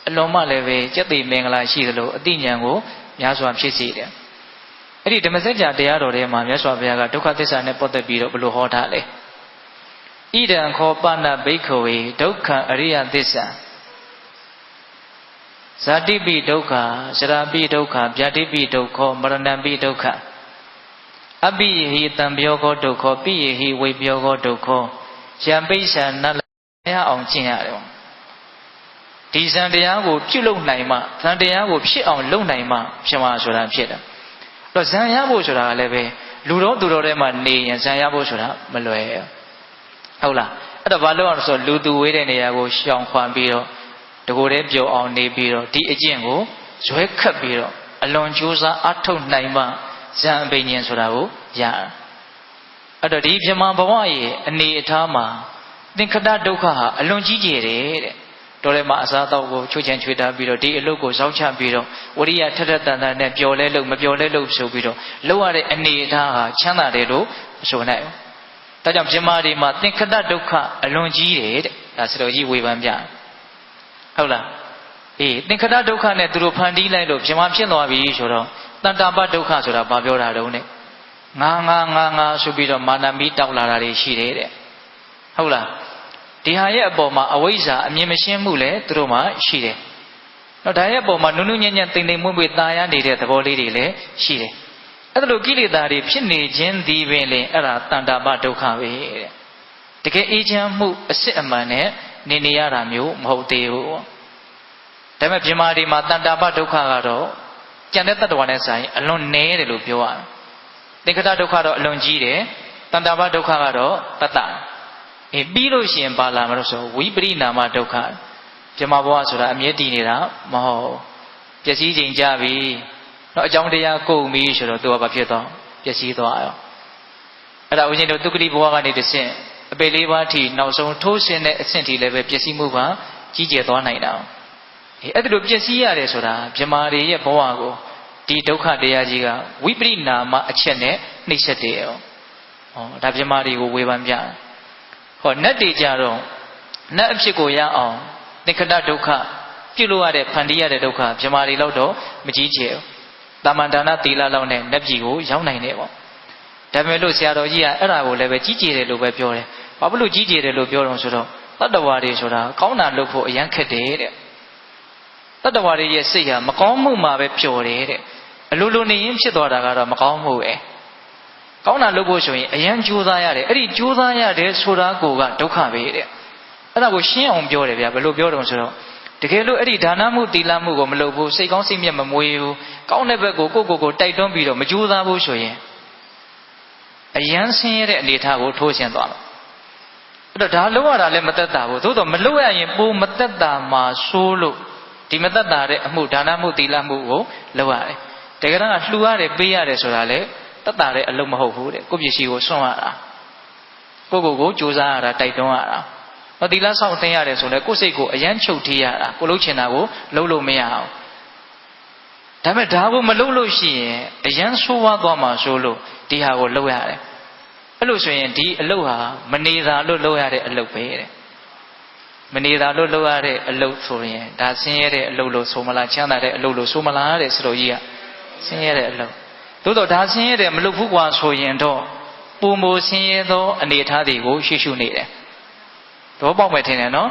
အလုံးမလည်းပဲစက်သိမင်္ဂလာရှိသလိုအသိဉာဏ်ကိုများစွာဖြစ်စေတယ်အဲ့ဒီဓမ္မစကြာတရားတော်ထဲမှာမြတ်စွာဘုရားကဒုက္ခသစ္စာနဲ့ပတ်သက်ပြီးတော့ဘယ်လိုဟောထားလဲဣဒံခောပနဘိက္ခဝေဒုက္ခအရိယသစ္စာဇာတိပိဒုက္ခသရပိဒုက္ခဗျာတိပိဒုက္ခမရဏံပိဒုက္ခအပိယဟိတံပြောခောဒုက္ခပိယဟိဝိပြောခောဒုက္ခယံပိဿာနတ်ရအောင်ကျင့်ရတယ်ဒီဇံတရားကိုပြုလုပ်နိုင်မှဇံတရားကိုဖြစ်အောင်လုပ်နိုင်မှဖြစ်မှာဆိုတာဖြစ်တယ်အဲ့တော့ဇံရဖို့ဆိုတာကလည်းပဲလူတော်သူတော်ထဲမှာနေရင်ဇံရဖို့ဆိုတာမလွယ်ဟုတ်လားအဲ့တော့ဘာလို့အောင်ဆိုလူသူဝေးတဲ့နေရာကိုရှောင်ခွာပြီးတော့တကိုယ်တည်းပျော်အောင်နေပြီးတော့ဒီအကျင့်ကိုဇွဲခတ်ပြီးတော့အလွန်ကြိုးစားအထုတ်နိုင်မှဇံအပိဉ္စဆိုတာကိုရအဲ့တော့ဒီပြမဘဝရဲ့အနေအထားမှာသင်္ခတဒုက္ခဟာအလွန်ကြီးကျယ်တယ်တဲ့တော်ထဲမှာအစားအသောက်ကိုချွတ်ချင်ချွေထားပြီးတော့ဒီအလုပ်ကိုစောင့်ချပြီးတော့ဝရိယထက်ထက်တန်တန်နဲ့ပျော်လဲလို့မပျော်လဲလို့ဆိုပြီးတော့လောက်ရတဲ့အနေအထားဟာချမ်းသာတယ်လို့ဆိုနိုင်ဘူးဒါကြောင့်ပြမတွေမှာသင်္ခတဒုက္ခအလွန်ကြီးတယ်တဲ့ဒါစတော်ကြီးဝေဖန်ပြဟုတ်လားအေးသင်္ခတဒုက္ခနဲ့သူတို့ဖန်တီးလိုက်လို့ပြမဖြစ်သွားပြီဆိုတော့တဏ္ဍပဒုက္ခဆိုတာဘာပြောတာတုံးနဲ့ငါဆိုပြီးတော့မာနမီတောက်လာတာတွေရှိတယ်တဲ့ဟုတ်လားဒီဟာရဲ့အပေါ်မှာအဝိဇ္ဇာအမြင်မရှင်းမှုလည်းသူတို့မှာရှိတယ်။နော်ဒါရဲ့အပေါ်မှာနုနုညံ့ညံ့တိမ်တိမ်မွေ့မွေ့ตายရနေတဲ့သဘောလေးတွေလည်းရှိတယ်။အဲ့ဒါလိုကိလေသာတွေဖြစ်နေခြင်းဒီပင်လေအဲ့ဒါတဏ္ဍပဒုက္ခပဲတဲ့။တကယ်အေးချမ်းမှုအစစ်အမှန်နဲ့နေရတာမျိုးမဟုတ်သေးဘူး။ဒါပေမဲ့ပြမာဒီမှာတဏ္ဍပဒုက္ခကတော့ကြံတဲ့တတ္တဝါနဲ့ဆိုင်အလွန်နည်းတယ်လို့ပြောရတယ်။သင်္ခတဒုက္ခတော့အလွန်ကြီးတယ်။တဏ္ဍပဒုက္ခကတော့တတ္တပြီးလို့ရှိရင်ပါလာမလို့ဆိုဝိပရိနာမဒုက္ခပြမဘဝဆိုတာအမြဲတည်နေတာမဟုတ်ပျက်စီးခြင်းကြပြီတော့အကြောင်းတရားကုန်ပြီဆိုတော့သူကဘာဖြစ်သွားပျက်စီးသွားရောအဲ့ဒါဦးဇင်းတို့ဒုက္ခတိဘဝကနေတစ်ဆင့်အပေလေးပါးထိနောက်ဆုံးထိုးဆင်းတဲ့အဆင့်ထိလည်းပဲပျက်စီးမှုပါကြီးကျယ်သွားနိုင်တာအဲ့ဒါလိုပျက်စီးရတယ်ဆိုတာပြမတွေရဲ့ဘဝကိုဒီဒုက္ခတရားကြီးကဝိပရိနာမအချက်နဲ့နှိပ်စက်တယ်ရောဒါပြမတွေကိုဝေဖန်ပြဟောနတ်တွေကြတော့နတ်အဖြစ်ကိုရအောင်သင်္ခတဒုက္ခပြုလို့ရတဲ့ဖန်တီးရတဲ့ဒုက္ခပြမာတွေလောက်တော့မကြီးကျယ်ဘူး။တာမန်ဒါနသီလလောက်နဲ့နတ်ပြည်ကိုရောက်နိုင်တယ်ပေါ့။ဒါပေမဲ့လို့ဆရာတော်ကြီးကအဲ့ဒါကိုလည်းပဲကြီးကျယ်တယ်လို့ပဲပြောတယ်။ဘာဖြစ်လို့ကြီးကျယ်တယ်လို့ပြောတော့ဆိုတော့တတ္တဝါတွေဆိုတာကောင်းတာလုပ်ဖို့အရန်ခက်တယ်တဲ့။တတ္တဝါတွေရဲ့စိတ်ဟာမကောင်းမှုမှာပဲပျော်တယ်တဲ့အလိုလိုနေရင်ဖြစ်သွားတာကတော့မကောင်းမှုပဲ။ကောင်းတာလုပ်ဖို့ဆိုရင်အရန်ကြိုးစားရတယ်အဲ့ဒီကြိုးစားရတယ်ဆိုတာကိုကဒုက္ခပဲတဲ့အဲ့ဒါကိုရှင်းအောင်ပြောတယ်ဗျာဘယ်လိုပြောတော့ဆိုတော့တကယ်လို့အဲ့ဒီဒါနမှုသီလမှုကိုမလုပ်ဘူးစိတ်ကောင်းစိတ်မြတ်မမွေးဘူးကောင်းတဲ့ဘက်ကိုကိုတိုက်တွန်းပြီးတော့မကြိုးစားဘူးဆိုရင်အရန်ဆင်းရဲတဲ့အနေအထားကိုထိုးဆင်းသွားမှာအဲ့တော့ဒါလုပ်ရတာလည်းမသက်သာဘူးသို့တော့မလုပ်ရရင်ပိုမသက်သာမှာဆိုးလို့ဒီမသက်သာတဲ့အမှုဒါနမှုသီလမှုကိုလုပ်ရတယ်တကယ်တော့လှူရတယ်ပေးရတယ်ဆိုတာလေတတ်တာတဲ့အလုံးမဟုတ်ဘူးတဲ့ကိုယ့်ပစ္စည်းကိုစွန့်ရတာကိုကြိုးစားရတာတိုက်တွန်းရတာမသီလဆောင်သိရတယ်ဆိုလဲကိုယ့်စိတ်ကိုအယမ်းချုပ်ထိရတာကိုလှုပ်ချင်တာကိုလှုပ်လို့မရအောင်ဒါပေမဲ့ဒါကိုမလှုပ်လို့ရှိရင်အယမ်းဆိုးဝါးသွားမှာဆိုလို့ဒီဟာကိုလှုပ်ရတယ်အဲ့လိုဆိုရင်ဒီအလုပ်ဟာမနေတာလို့လှုပ်ရတဲ့အလုပ်ပဲတဲ့မနေတာလို့လှုပ်ရတဲ့အလုပ်ဆိုရင်ဒါဆင်းရဲတဲ့အလုပ်လို့ဆိုမလားချမ်းသာတဲ့အလုပ်လို့ဆိုမလားတဲ့ဆိုတော့ကြီးကဆင်းရဲတဲ့အလုပ်သို့တော့ဒါဆင်းရဲတယ်မလုပ်ဘူးကွာဆိုရင်တော့ပုံမိုဆင်းရဲသောအနေအထားတွေကိုရှုနေတယ်တော့ပေါက်မယ်ထင်တယ်နော်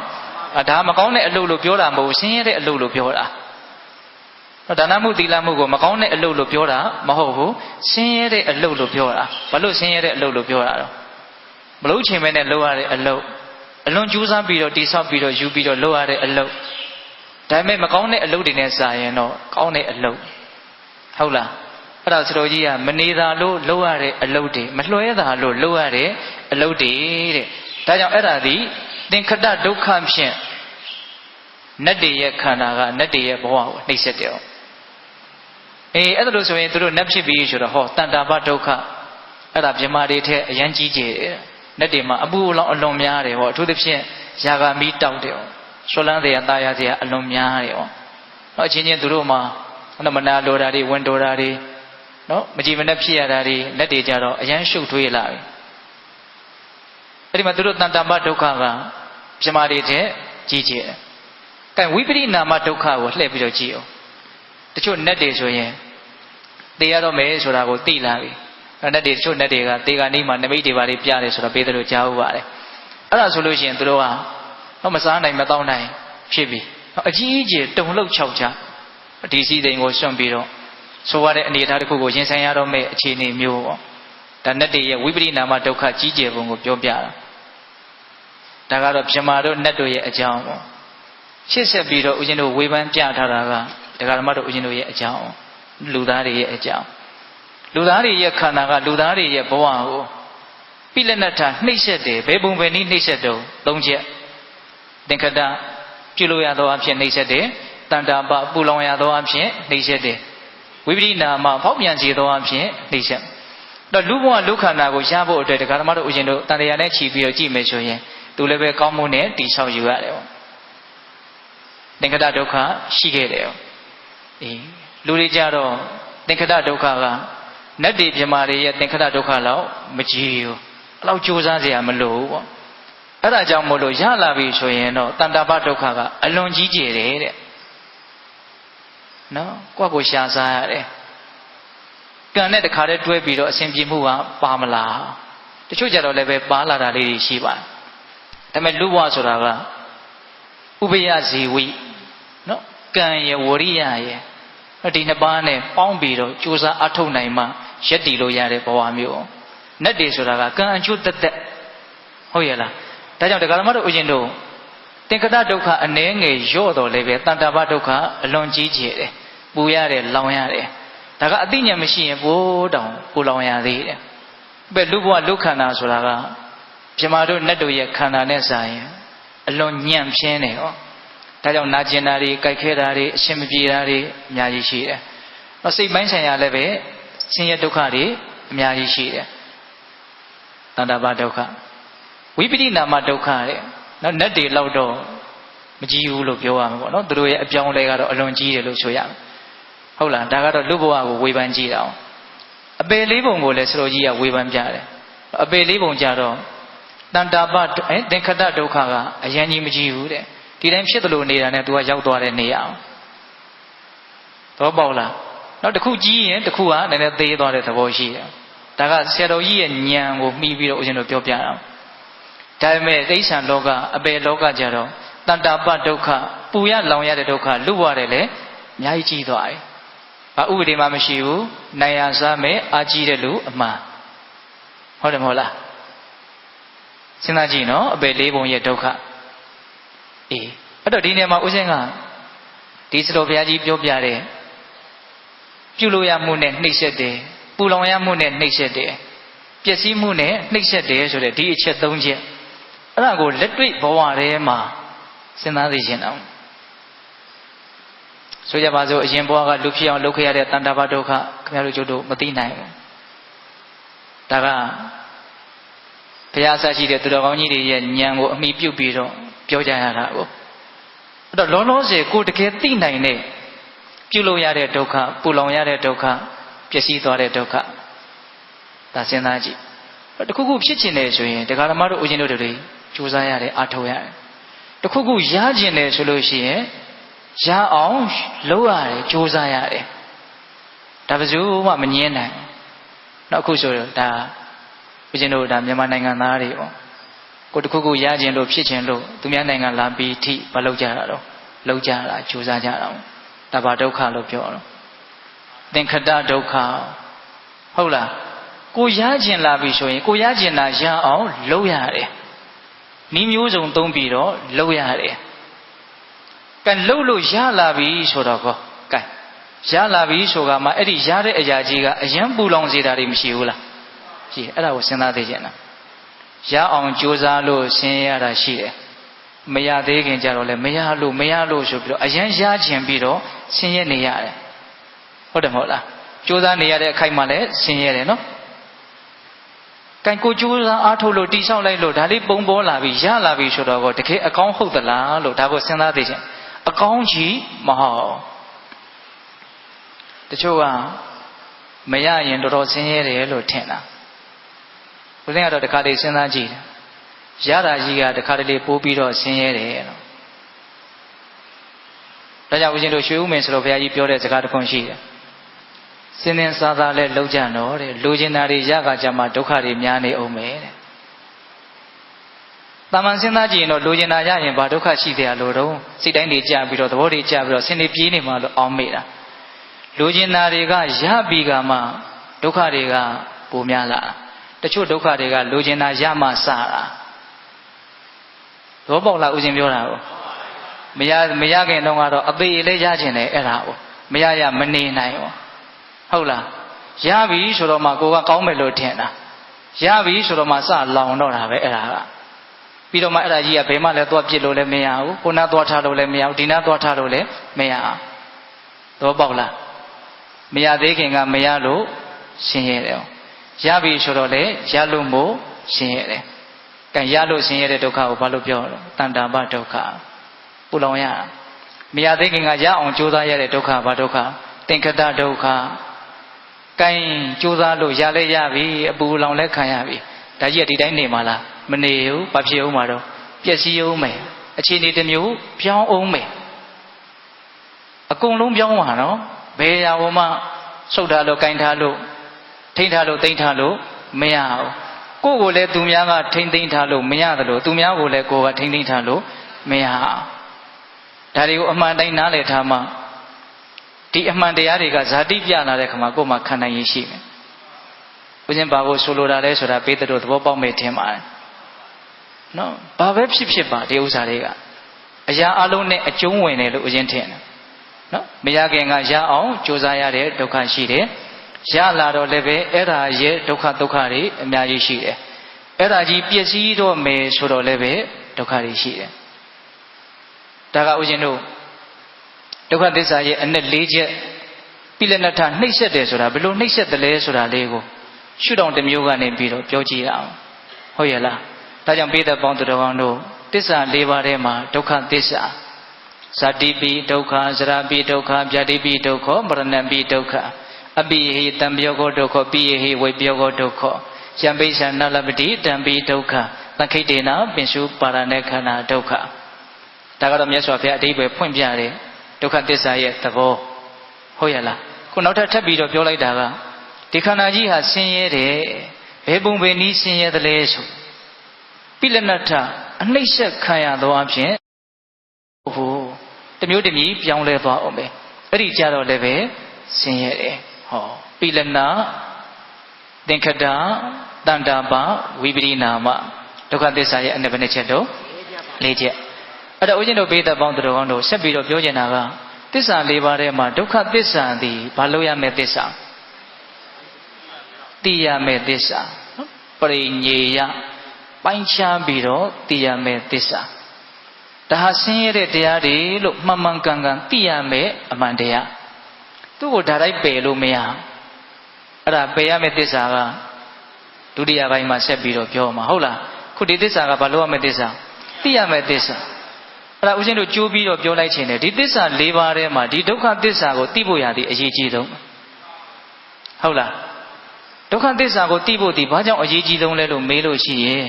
ဒါမကောင်းတဲ့အလုပ်လို့ပြောတာမဟုတ်ဆင်းရဲတဲ့အလုပ်လို့ပြောတာ ဒါနမှုသီလမှုကိုမကောင်းတဲ့အလုပ်လို့ပြောတာမဟုတ်ဘူးဆင်းရဲတဲ့အလုပ်လို့ပြောတာဘာလို့ဆင်းရဲတဲ့အလုပ်လို့ပြောတာတော့မလို့ချိန်မဲနဲ့လုပ်ရတဲ့အလုပ်အလွန်ကြိုးစားပြီးတော့တိဆောက်ပြီးတော့ယူပြီးတော့လုပ်ရတဲ့အလုပ်ဒါပေမဲ့မကောင်းတဲ့အလုပ်တွေနဲ့စာရင်တော့ကောင်းတဲ့အလုပ်ဟုတ်လားအဲ့ဒါဆိုတော့ကြီးကမနေတာလို့လုပ်ရတဲ့အလုပ်တွေမလွှဲတာလို့လုပ်ရတဲ့အလုပ်တွေတဲ့ဒါကြောင့်အဲ့ဒါဒီသင်္ခတဒုက္ခဖြင့်နတ်တွေရဲ့ခန္ဓာကနတ်တွေရဲ့ဘဝကိုနှိမ့်ဆက်တယ်အဲ့ဒါလို့ဆိုရင်သူတို့နတ်ဖြစ်ပြီးဆိုတော့ဟောတန်တာပဒုက္ခအဲ့ဒါမြမာတွေထက်အရန်ကြီးကျယ်တယ်နတ်တွေမှာအပူလောင်အလွန်များတယ်ဟောအထူးသဖြင့်ຢာဂမီးတောက်တယ်ဟောဆွလန်းတဲ့အသားရစရာအလွန်များတယ်ဟောအချင်းချင်းသူတို့မှာမနာလိုတာတွေဝန်တိုတာတွေနော်မကြည်မနှက်ဖြစ်ရတာတွေလက်တွေကြတော့အရန်ရှုပ်ထွေးလာပြီအဲ့ဒီမှာသူတို့တန်တာပဒုက္ခကမြမာတွေထက်ကြီးကျယ်တယ်ကဲဝိပရိနာမဒုက္ခကိုလှည့်ပြီးတော့ကြည့်အောင်တချို့နတ်တွေဆိုရင်သိရတော့မယ်ဆိုတာကိုသိလာပြီနတ်တွေတချို့နတ်တွေကသေကနေ့မှာနမိတ်တွေပါတွေပြတယ်ဆိုတော့ပေးတယ်လို့ကြားဥပါတယ်အဲ့ဒါဆိုလို့ရှိရင်သူတို့ကမစားနိုင်မတော့နိုင်ဖြစ်ပြီအကြီးအကျယ်တုံလှုပ်ချောက်ချဒီစည်းစိမ်ကိုစွန့်ပြီးတော့ဆိုရတဲ့အနေအထားတစ်ခုကိုရင်ဆိုင်ရတော့မယ့်အခြေအနေမျိုးပေါ့ဒါနတ်တွေရဲ့ဝိပရိနာမဒုက္ခကြီးကျယ်ပုံကိုပြောပြတာဒါကတော့မြမာတို့နတ်တို့ရဲ့အကြောင်းပေါ့ရှစ်ဆက်ပြီးတော့ဦးဇင်းတို့ဝေဖန်ပြထားတာကဒကာဓမ္မတို့ဦးဇင်းတို့ရဲ့အကြောင်းလူသားတွေရဲ့အကြောင်းလူသားတွေရဲ့ခန္ဓာကလူသားတွေရဲ့ဘဝကိုပိလနထနှိမ့်ဆက်တယ်ဘယ်ပုံပဲနည်းနှိမ့်ဆက်တော့၃ချက်သင်္ခတပြုလို့ရသောအဖြစ်နှိမ့်ဆက်တယ်တန်တာပပူလောင်ရသောအဖြစ်နှိမ့်ဆက်တယ်ဝိပရိနာမဖောက်ပြန်စေသောအဖြစ်နှိမ့်ဆက်တော့လူဘဝလူခန္ဓာကိုရဖို့အတွက်ဒကာဓမ္မတို့ဦးဇင်းတို့တန်တရားနဲ့ခြီးပြီးတော့ကြည့်မယ်ဆိုရင်သူလည်းပဲကောင်းမှုနဲ့တိဆောက်ယူရတယ်ပေါ့သင်္ခတဒုက္ခရှိခဲ့တယ်လူတွေကြတော့သင်္ခတဒုက္ခကနတ်တွေမြမာတွေရဲ့သင်္ခတဒုက္ခလောက်မကြီးဘူးအဲ့လောက်ကြိုးစားစရာမလိုဘူးပေါ့အဲ့ဒါကြောင့်မို့လို့ရလာပြီဆိုရင်တော့တန်တာပဒုက္ခကအလွန်ကြီးကျယ်တယ်တဲ့နော်ကိုရှာစားရတယ်ကံနဲ့တခါတည်းတွဲပြီးတော့အစဉ်ပြေမှုကပါမလားတချို့ကြတော့လည်းပဲပါလာတာလေးတွေရှိပါတယ်ဒါပေမဲ့လူဘဝဆိုတာကဥပယဇီဝိနော်ကံရဝရိယရဒီနှစ်ပါးနဲ့ပေါင်းပြီးတော့ကြိုးစားအထောက်နိုင်မှရက်တည်လို့ရတဲ့ဘဝမျိုးနတ်တွေဆိုတာကကံအကျိုးတက်တက်ဟုတ်ရဲ့လားဒါကြောင့်ဒကာဓမ္မတို့ဦးဇင်းတို့သင်္ခတဒုက္ခအနည်းငယ်ရော့တော်လည်းပဲတန်တာပဒုက္ခအလွန်ကြီးကျယ်တယ်ပူရတယ်လောင်ရတယ်ဒါကအသိဉာဏ်မရှိရင်ပိုးတောင်ပူလောင်ရသေးတယ်ပဲလူဘဝလူခန္ဓာဆိုတာကမြမာတို့နတ်တို့ရဲ့ခန္ဓာနဲ့စာရင်အလွန်ညံ့ပြင်းတယ်ဟောဒါကြောင့်နာကျင်တာတွေကြိုက်ခဲတာတွေအရှင်မပြေတာတွေအများကြီးရှိတယ်။စိတ်ပိုင်းဆိုင်ရာလည်းပဲဆင်းရဲဒုက္ခတွေအများကြီးရှိတယ်။တဏ္ဍပါဒုက္ခဝိပရိနာမဒုက္ခတဲ့နော်နတ်တွေလောက်တော့မကြီးဘူးလို့ပြောရမှာပေါ့နော်သူတို့ရဲ့အပြောင်းလဲကတော့အလွန်ကြီးတယ်လို့ဆိုရမယ်။ဟုတ်လားဒါကတော့လူဘဝကိုဝေဖန်ကြည့်တာ။အပေလေးပုံကိုလည်းစတော်ကြီးကဝေဖန်ပြတယ်။အပေလေးပုံကြတော့တဏ္ဍပါသင်္ခတဒုက္ခကအရင်ကြီးမကြီးဘူးတဲ့ဒီတိုင်းဖြစ်သလိုနေတာနဲ့ तू ကရောက်သွားတဲ့နေရာတော့ပေါ့လားနောက်တစ်ခုကြီးရင်တစ်ခုကနည်းနည်းသေးသွားတဲ့သဘောရှိတယ်ဒါကဆရာတော်ကြီးရဲ့ဉာဏ်ကိုမှီပြီးတော့ဦးဇင်းတို့ပြောပြတာဒါပေမဲ့တိဋ္ဌံလောကအပေလောကကြတော့တဏ္ဍပဒုက္ခပူရလောင်ရတဲ့ဒုက္ခလူဘဝတယ်လေအများကြီးကြီးသွားတယ်ဘာဥပဒေမှမရှိဘူးနိုင်ရစားမဲ့အာကြီးတဲ့လူအမှန်ဟုတ်တယ်မဟုတ်လားစဉ်းစားကြည့်နော်အပေလေးပုံရဲ့ဒုက္ခအဲ့တော့ဒီနေရာမှာဦးဇင်းကဒီစတော်ဘုရားကြီးပြောပြတဲ့ပြုလို့ရမှုနဲ့နှိမ့်ဆက်တယ်ပူလောင်ရမှုနဲ့နှိမ့်ဆက်တယ်ပျက်စီးမှုနဲ့နှိမ့်ဆက်တယ်ဆိုတဲ့ဒီအချက်၃ချက်အဲ့ဒါကိုလက်တွေ့ဘဝထဲမှာစဉ်းစားသိချင်တာဆိုကြပါစို့အရင်ဘဝကလူဖြစ်အောင်လုပ်ခဲ့ရတဲ့တဏ္ဍပါဒုက္ခခင်ဗျားတို့ကျုပ်တို့မသိနိုင်ဘူးဒါကဘုရားဆရှိတဲ့သူတော်ကောင်းကြီးတွေရဲ့ဉာဏ်ကိုအမိပြုတ်ပြီးတော့ပြောကြရတာကိုအဲ့တော့လောလောဆယ်ကိုတကယ်သိနိုင်တဲ့ပြုလို့ရတဲ့ဒုက္ခပူလောင်ရတဲ့ဒုက္ခပျက်စီးသွားတဲ့ဒုက္ခဒါစဉ်းစားကြည့်တခုခုဖြစ်ချင်တယ်ဆိုရင်ဒကာဓမ္မတို့ဦးဇင်းတို့တွေကြိုးစားရတယ်အားထုတ်ရတယ်တခုခုရချင်တယ်ဆိုလို့ရှိရင်ရအောင်လုပ်ရတယ်ကြိုးစားရတယ်ဒါဘယ်သူမှမငြင်းနိုင်နောက်အခုဆိုတော့ဒါဦးဇင်းတို့ဒါမြန်မာနိုင်ငံသားတွေပေါ့ကိုတခုခုရခြင်းလို့ဖြစ်ခြင်းလို့သူများနိုင်ငံလာပြီးထိမလုပ်ကြတာတော့လုပ်ကြတာကြိုးစားကြတာ ဒါဘာဒုက္ခလို့ပြောတော့သင်္ခတဒုက္ခဟုတ်လားကိုရကျင်လာပြီဆိုရင်ကိုရကျင်တာရအောင်လုပ်ရတယ်နီးမျိုးစုံသုံးပြီးတော့လုပ်ရတယ်ကဲလှုပ်လို့ရလာပြီဆိုတော့ကောကဲရလာပြီဆိုကမှအဲ့ဒီရတဲ့အရာကြီးကအယံပူလောင်စေတာတွေမရှိဘူးလားရှိတယ်အဲ့ဒါကိုစဉ်းစားသိချင်တာရအောင်ကြိုးစားလို့ဆင်းရဲရတာရှိတယ်မရသေးခင်ကြတော့လေမရလို့ဆိုပြီးတော့အယံရချင်ပြီးတော့ဆင်းရဲနေရတယ်ဟုတ်တယ်မဟုတ်လားကြိုးစားနေရတဲ့အခိုက်မှာလည်းဆင်းရဲတယ်နော်ကံကိုကြိုးစားအားထုတ်လို့တိဆောက်လိုက်လို့ဒါလေးပုံပေါ်လာပြီရလာပြီဆိုတော့တကယ်အကောင်းဟုတ်သလားလို့ဒါကိုစဉ်းစားသိချင်အကောင်းကြီးမဟုတ်တချို့ကမရရင်တော်တော်ဆင်းရဲတယ်လို့ထင်တာဘုရင်ကတော့တခါတည်းစဉ်းစားကြည့်တယ်ရတာကြီးကတခါတလေပိုးပြီးတော့ဆင်းရဲတယ်လို့ဒါကြောင့်ဦးဇင်းတို့ရွှေဦးမင်းဆိုတော့ဘုရားကြီးပြောတဲ့စကားတစ်ခုရှိတယ်စင်းစင်းစားစားလဲလှုပ်ကြတော့တဲ့လူကျင်တာတွေရကကြမှာဒုက္ခတွေများနေအောင်မယ်တဲ့တာမန်စဉ်းစားကြည့်ရင်တော့လူကျင်တာရရင်ဘာဒုက္ခရှိသေးရလို့တော့စိတ်တိုင်းတွေကြပြီးတော့သဘောတွေကြပြီးတော့ဆင်းနေပြေးနေမှလို့အောင်းမိတာလူကျင်တာတွေကရပြီးကမှဒုက္ခတွေကပိုများလာတချို့ဒုက္ခတွေကလူကျင်တာရမှစတာသဘောပေါက်လားဦးဇင်းပြောတာကိုမရခင်တော့ကတော့အသေးလေးရချင်တယ်အဲ့ဒါကိုမရမနေနိုင်ဘူးဟုတ်လားရပြီဆိုတော့မှကိုကကောင်းမယ်လို့ထင်တာရပြီဆိုတော့မှစလောင်တော့တာပဲအဲ့ဒါကပြီးတော့မှအဲ့ဒါကြီးကဘယ်မှလည်းသွားပြစ်လို့လည်းမရဘူးကိုနာသွားထားလို့လည်းမရဘူးဒီနာသွားထားလို့လည်းမရအောင်သဘောပေါက်လားမရသေးခင်ကမရလို့ဆင်းရဲတယ်ရပြီဆိုတော့လေရလို့မို့ဆင်းရဲတယ်ကံရလို့ဆင်းရဲတဲ့ဒုက္ခကိုဘာလို့ပြောတော့တဏ္ဍာပဒုက္ခပူလောင်ရမရသေးခင်ကရအောင်ကြိုးစားရတဲ့ဒုက္ခဘာဒုက္ခသင်္ခတဒုက္ခကံကြိုးစားလို့ရလဲရပြီအပူလောင်လဲခံရပြီဒါကြီးကဒီတိုင်းနေမှာလားမနေဘူးဘာဖြစ်အောင်မှာတော့ပျက်စီးအောင်မယ်အခြေအနေတစ်မျိုးပြောင်းအောင်မယ်အကုန်လုံးပြောင်းမှာနော်ဘယ်ရာဝမှစုပ်ထားလို့ကင်ထားလို့ထိန်းထားလို့တိမ့်ထားလို့မရဘူးကိုယ့်ကိုလည်းသူများကထိန်းသိမ်းထားလို့မရတယ်လို့သူများကိုလည်းကိုယ်ကထိန်းသိမ်းထားလို့မရဒါတွေကိုအမှန်တိုင်းနားလည်ထားမှဒီအမှန်တရားတွေကဇာတိပြလာတဲ့ခါမှာကိုယ်မှခံနိုင်ရရှိမယ်ဦးဇင်းဘာကိုဆိုလိုတာလဲဆိုတာပေးတဲ့သဘောပေါက်မယ်ထင်ပါတယ်နော်ဘာပဲဖြစ်ပါဒီဥစ္စာတွေကအရာအလုံးနဲ့အကျုံးဝင်တယ်လို့ဦးဇင်းထင်တယ်နော်မရခင်ကရအောင်ကြိုးစားရတဲ့ဒုက္ခရှိတယ်ရလာတော့လည်းပဲအဲ့ဒါရဲ့ဒုက္ခတွေအများကြီးရှိတယ်အဲ့ဒါကြီးပျက်စီးတော့မယ်ဆိုတော့လည်းပဲဒုက္ခတွေရှိတယ်ဒါကဦးဇင်းတို့ဒုက္ခသစ္စာရဲ့အနှစ်၄ချက်ပိလနထနှိပ်စက်တယ်ဆိုတာဘယ်လိုနှိပ်စက်တယ်လဲဆိုတာလေးကိုရှုထောင့်တစ်မျိုးကနေပြီးတော့ပြောကြည့်ရအောင်ဟုတ်ရဲ့လားဒါကြောင့်ပိဿပေါင်းသူတော်ကောင်းတို့သစ္စာ၄ပါးထဲမှာဒုက္ခသစ္စာဇာတိပိဒုက္ခဇရာပိဒုက္ခဗျာတိပိဒုက္ခမရဏပိဒုက္ခအပိဟိတံပြောကောဒုက္ခပိဟိဝိပြောကောဒုက္ခယံပိစ္ဆာနလပတိတံပိဒုက္ခသခိတေနပင်စုပါရဏေခန္ဓာဒုက္ခဒါကတော့မြတ်စွာဘုရားအဓိပ္ပာယ်ဖွင့်ပြတဲ့ဒုက္ခသစ္စာရဲ့သဘောဟုတ်ရဲ့လားခုနောက်ထပ်ပြီးတော့ပြောလိုက်တာကဒီခန္ဓာကြီးဟာဆင်းရဲတယ်ဘယ်ပုံပဲနည်းဆင်းရဲသလဲဆိုပိလနထအနှိမ့်ဆက်ခံရသောအဖြစ်ဟိုတမျိုးတမီပြောင်းလဲသွားအောင်ပဲအဲ့ဒီကြတော့လည်းပဲဆင်းရဲတယ်ဟောပိလနာသင်္ခတတန္တာပဝိပရိနာမဒုက္ခသစ္စာရဲ့အနည်းဘယ်နှချက်တော့၄ချက်အဲ့တော့ဦးဇင်းတို့ပိဋကပေါင်းသူတော်ကောင်းတို့ဆက်ပြီးတော့ပြောချင်တာကသစ္စာ၄ပါးထဲမှာဒုက္ခသစ္စာသည်ဘာလို့ရမယ့်သစ္စာသိရမယ့်သစ္စာပရိညေယပိုင်းခြားပြီးတော့သိရမယ့်သစ္စာဒါဟာဆင်းရဲတဲ့တရားတွေလို့မှန်မှန်ကန်ကန်သိရမယ့်အမှန်တရားသူ့ကိုဒါတိုင်းပယ်လို့မရအဲ့ဒါပယ်ရမယ့်သစ္စာကဒုတိယပိုင်းမှာဆက်ပြီးတော့ပြောမှာဟုတ်လားခုဒီသစ္စာကဘာလို့ရမယ့်သစ္စာသိရမယ့်သစ္စာအဲ့ဒါဦးဇင်းတို့ကြိုးပြီးတော့ပြောလိုက်ခြင်းတယ်ဒီသစ္စာ၄ပါးထဲမှာဒီဒုက္ခသစ္စာကိုသိဖို့ရသည်အရေးကြီးဆုံးဟုတ်လားဒုက္ခသစ္စာကိုသိဖို့ဒီဘာကြောင့်အရေးကြီးဆုံးလဲလို့မေးလို့ရှိရင်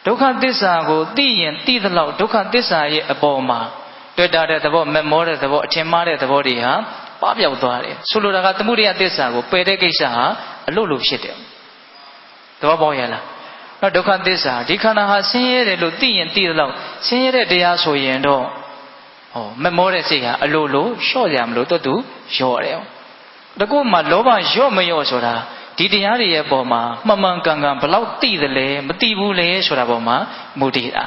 ဒုက္ခသစ္စာကိုသိရင်သိသလောက်ဒုက္ခသစ္စာရဲ့အပေါ်မှာတွေ့တာတဲ့သဘောမမောတဲ့သဘောအထင်မှားတဲ့သဘောတွေဟာပပျောက်သွားတယ်ဆိုလိုတာကသမုဒိယသစ္စာကိုပယ်တဲ့ကိစ္စဟာအလို့လို့ဖြစ်တယ်သဘောပေါက်ရလားတော့ဒုက္ခသစ္စာဒီခန္ဓာဟာဆင်းရဲတယ်လို့သိရင်သိသလောက်ဆင်းရဲတဲ့တရားဆိုရင်တော့ဟ မမောတဲ့စိတ်ဟာအလိုလိုလျှော့ကြမလို့တူလျော့တယ်တကူမှလောဘလျော့မလျော့ဆိုတာဒီတရားတွေရဲ့ပေါ်မှာမှန်ကန်ဘလောက်သိတယ်လဲမသိဘူးလေဆိုတာပေါ်မှာမူတည်တာ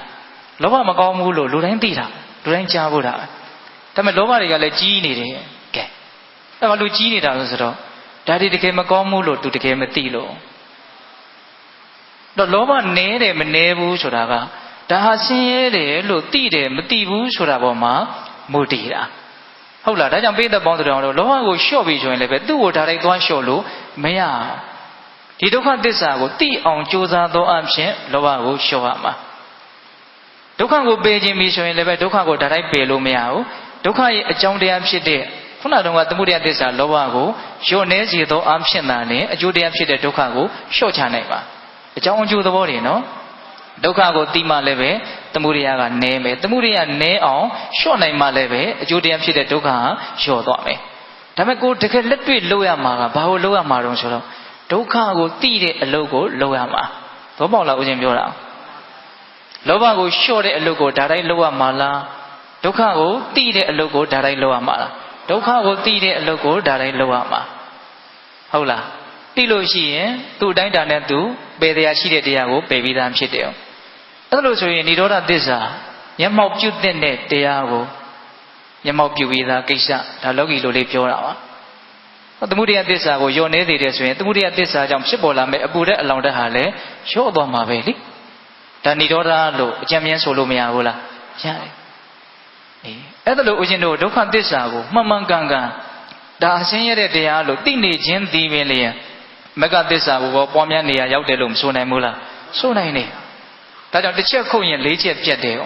လောဘမကောင်းဘူးလို့လူတိုင်းသိတာလူတိုင်းကြားဖို့တာဒါပေမဲ့လောဘတွေကလည်းကြီးနေတယ်ကဲအဲ့မှာလူကြီးနေတာဆိုတော့ဒါတွေတကယ်မကောင်းဘူးလို့သူတကယ်မသိလို့တော့လောဘနည်းတယ်မနည်းဘူးဆိုတာကဒါဟာဆင်းရဲတယ်လို့သိတယ်မသိဘူးဆိုတာပေါ်မှာမူတည်တာဟုတ်လားဒါကြောင့်ပိဋကပေါင်းတော်လောဘကိုလျှော့ပြီးဆိုရင်လည်းပဲသူ့ကိုဒါလိုက်သွားလျှော့လို့မရဒီဒုက္ခသစ္စာကိုသိအောင်ကြိုးစားသောအဖြစ်လောဘကိုလျှော့ရမှာဒုက္ခကိုပယ်ခြင်းပြီးဆိုရင်လည်းပဲဒုက္ခကိုဒါလိုက်ပယ်လို့မရဘူးဒုက္ခရဲ့အကြောင်းတရားဖြစ်တဲ့ခုနတုန်းကသမုဒယသစ္စာလောဘကိုလျှော့နေစေသောအဖြစ်သာနဲ့အကျိုးတရားဖြစ်တဲ့ဒုက္ခကိုလျှော့ချနိုင်ပါအကြောင်းအကျိုးသဘောတွေနော်ဒုက္ခကိုသိမှလည်းပဲသမုဒယကနည်းမယ်သမုဒယနည်းအောင်လျှော့နိုင်မှလည်းပဲအကျိုးတရားဖြစ်တဲ့ဒုက္ခဟာလျှော့သွားမယ်ဒါပေမဲ့ကိုတကယ်လက်တွေ့လုပ်ရမှာကဘာကိုလုပ်ရမှာတုံးဆိုတော့ဒုက္ခကိုသိတဲ့အလုပ်ကိုလုပ်ရမှာသဘောပေါက်လားဦးဇင်းပြောတာလောဘကိုလျှော့တဲ့အလုပ်ကိုဒါတိုင်းလုပ်ရမှာလားဒုက္ခကိုသိတဲ့အလုပ်ကိုဒါတိုင်းလုပ်ရမှာလားဒုက္ခကိုသိတဲ့အလုပ်ကိုဒါတိုင်းလုပ်ရမှာဟုတ်လားသိလို့ရှိရင်သူ့အတိုင်းတာနဲ့သူပယ်တရားရှိတဲ့တရားကိုပယ်ပြီးသားဖြစ်တယ်အဲ့လိုဆိုရင်និရောဓသစ္စာမျက်မှောက်ပြုတဲ့တရားကိုမျက်မှောက်ပြုပြီးသားကိစ္စဒါလောကီလိုလေးပြောတာပါသမုဒယသစ္စာကိုယုံနေသေးတယ်ဆိုရင်သမုဒယသစ္စာကြောင့်ဖြစ်ပေါ်လာမယ့်အပူတဲ့အလောင်တက်ဟာလည်းလျှော့သွားမှာပဲလေဒါនិရောဓလို့အကြံဉာဏ်ဆိုလို့မရဘူးလားရတယ်အဲ့ဒါလို့ဦးဇင်းတို့ဒုက္ခသစ္စာကိုမှန်ကန်ဒါအရှင်းရတဲ့တရားလို့သိနေခြင်းဒီပင်လျင်မဂ္ဂသစ္စာကိုပွားများနေရရောက်တယ်လို့မဆိုနိုင်ဘူးလားဆိုနိုင်တယ်ဒါကြောင့်တစ်ချက်ခုတ်ရင်၄ချက်ပြတ်တယ်ဩ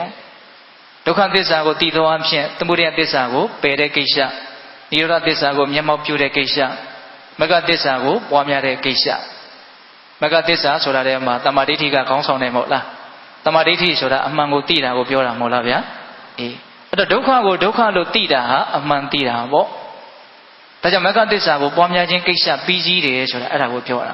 ဒုက္ခသစ္စာကိုသိသောအဖြစ်သမုဒယသစ္စာကိုပယ်တဲ့ကိစ္စនិရောဓသစ္စာကိုမျက်မှောက်ပြုတဲ့ကိစ္စမဂ္ဂသစ္စာကိုပွားများတဲ့ကိစ္စမဂ္ဂသစ္စာဆိုတာတည်းမှာတမာဒိဋ္ဌိကခေါင်းဆောင်တယ်မဟုတ်လားတမာဒိဋ္ဌိဆိုတာအမှန်ကိုသိတာကိုပြောတာမဟုတ်လားဗျာအေးအဲ့တော့ဒုက္ခကိုဒုက္ခလို့သိတာဟာအမှန်သိတာပေါ့ဒါကြောင့်မဂ္ဂသစ္စာကိုပွားများခြင်းကိစ္စပြီးစည်းတယ်ဆိုတာအဲ့ဒါကိုပြောတာ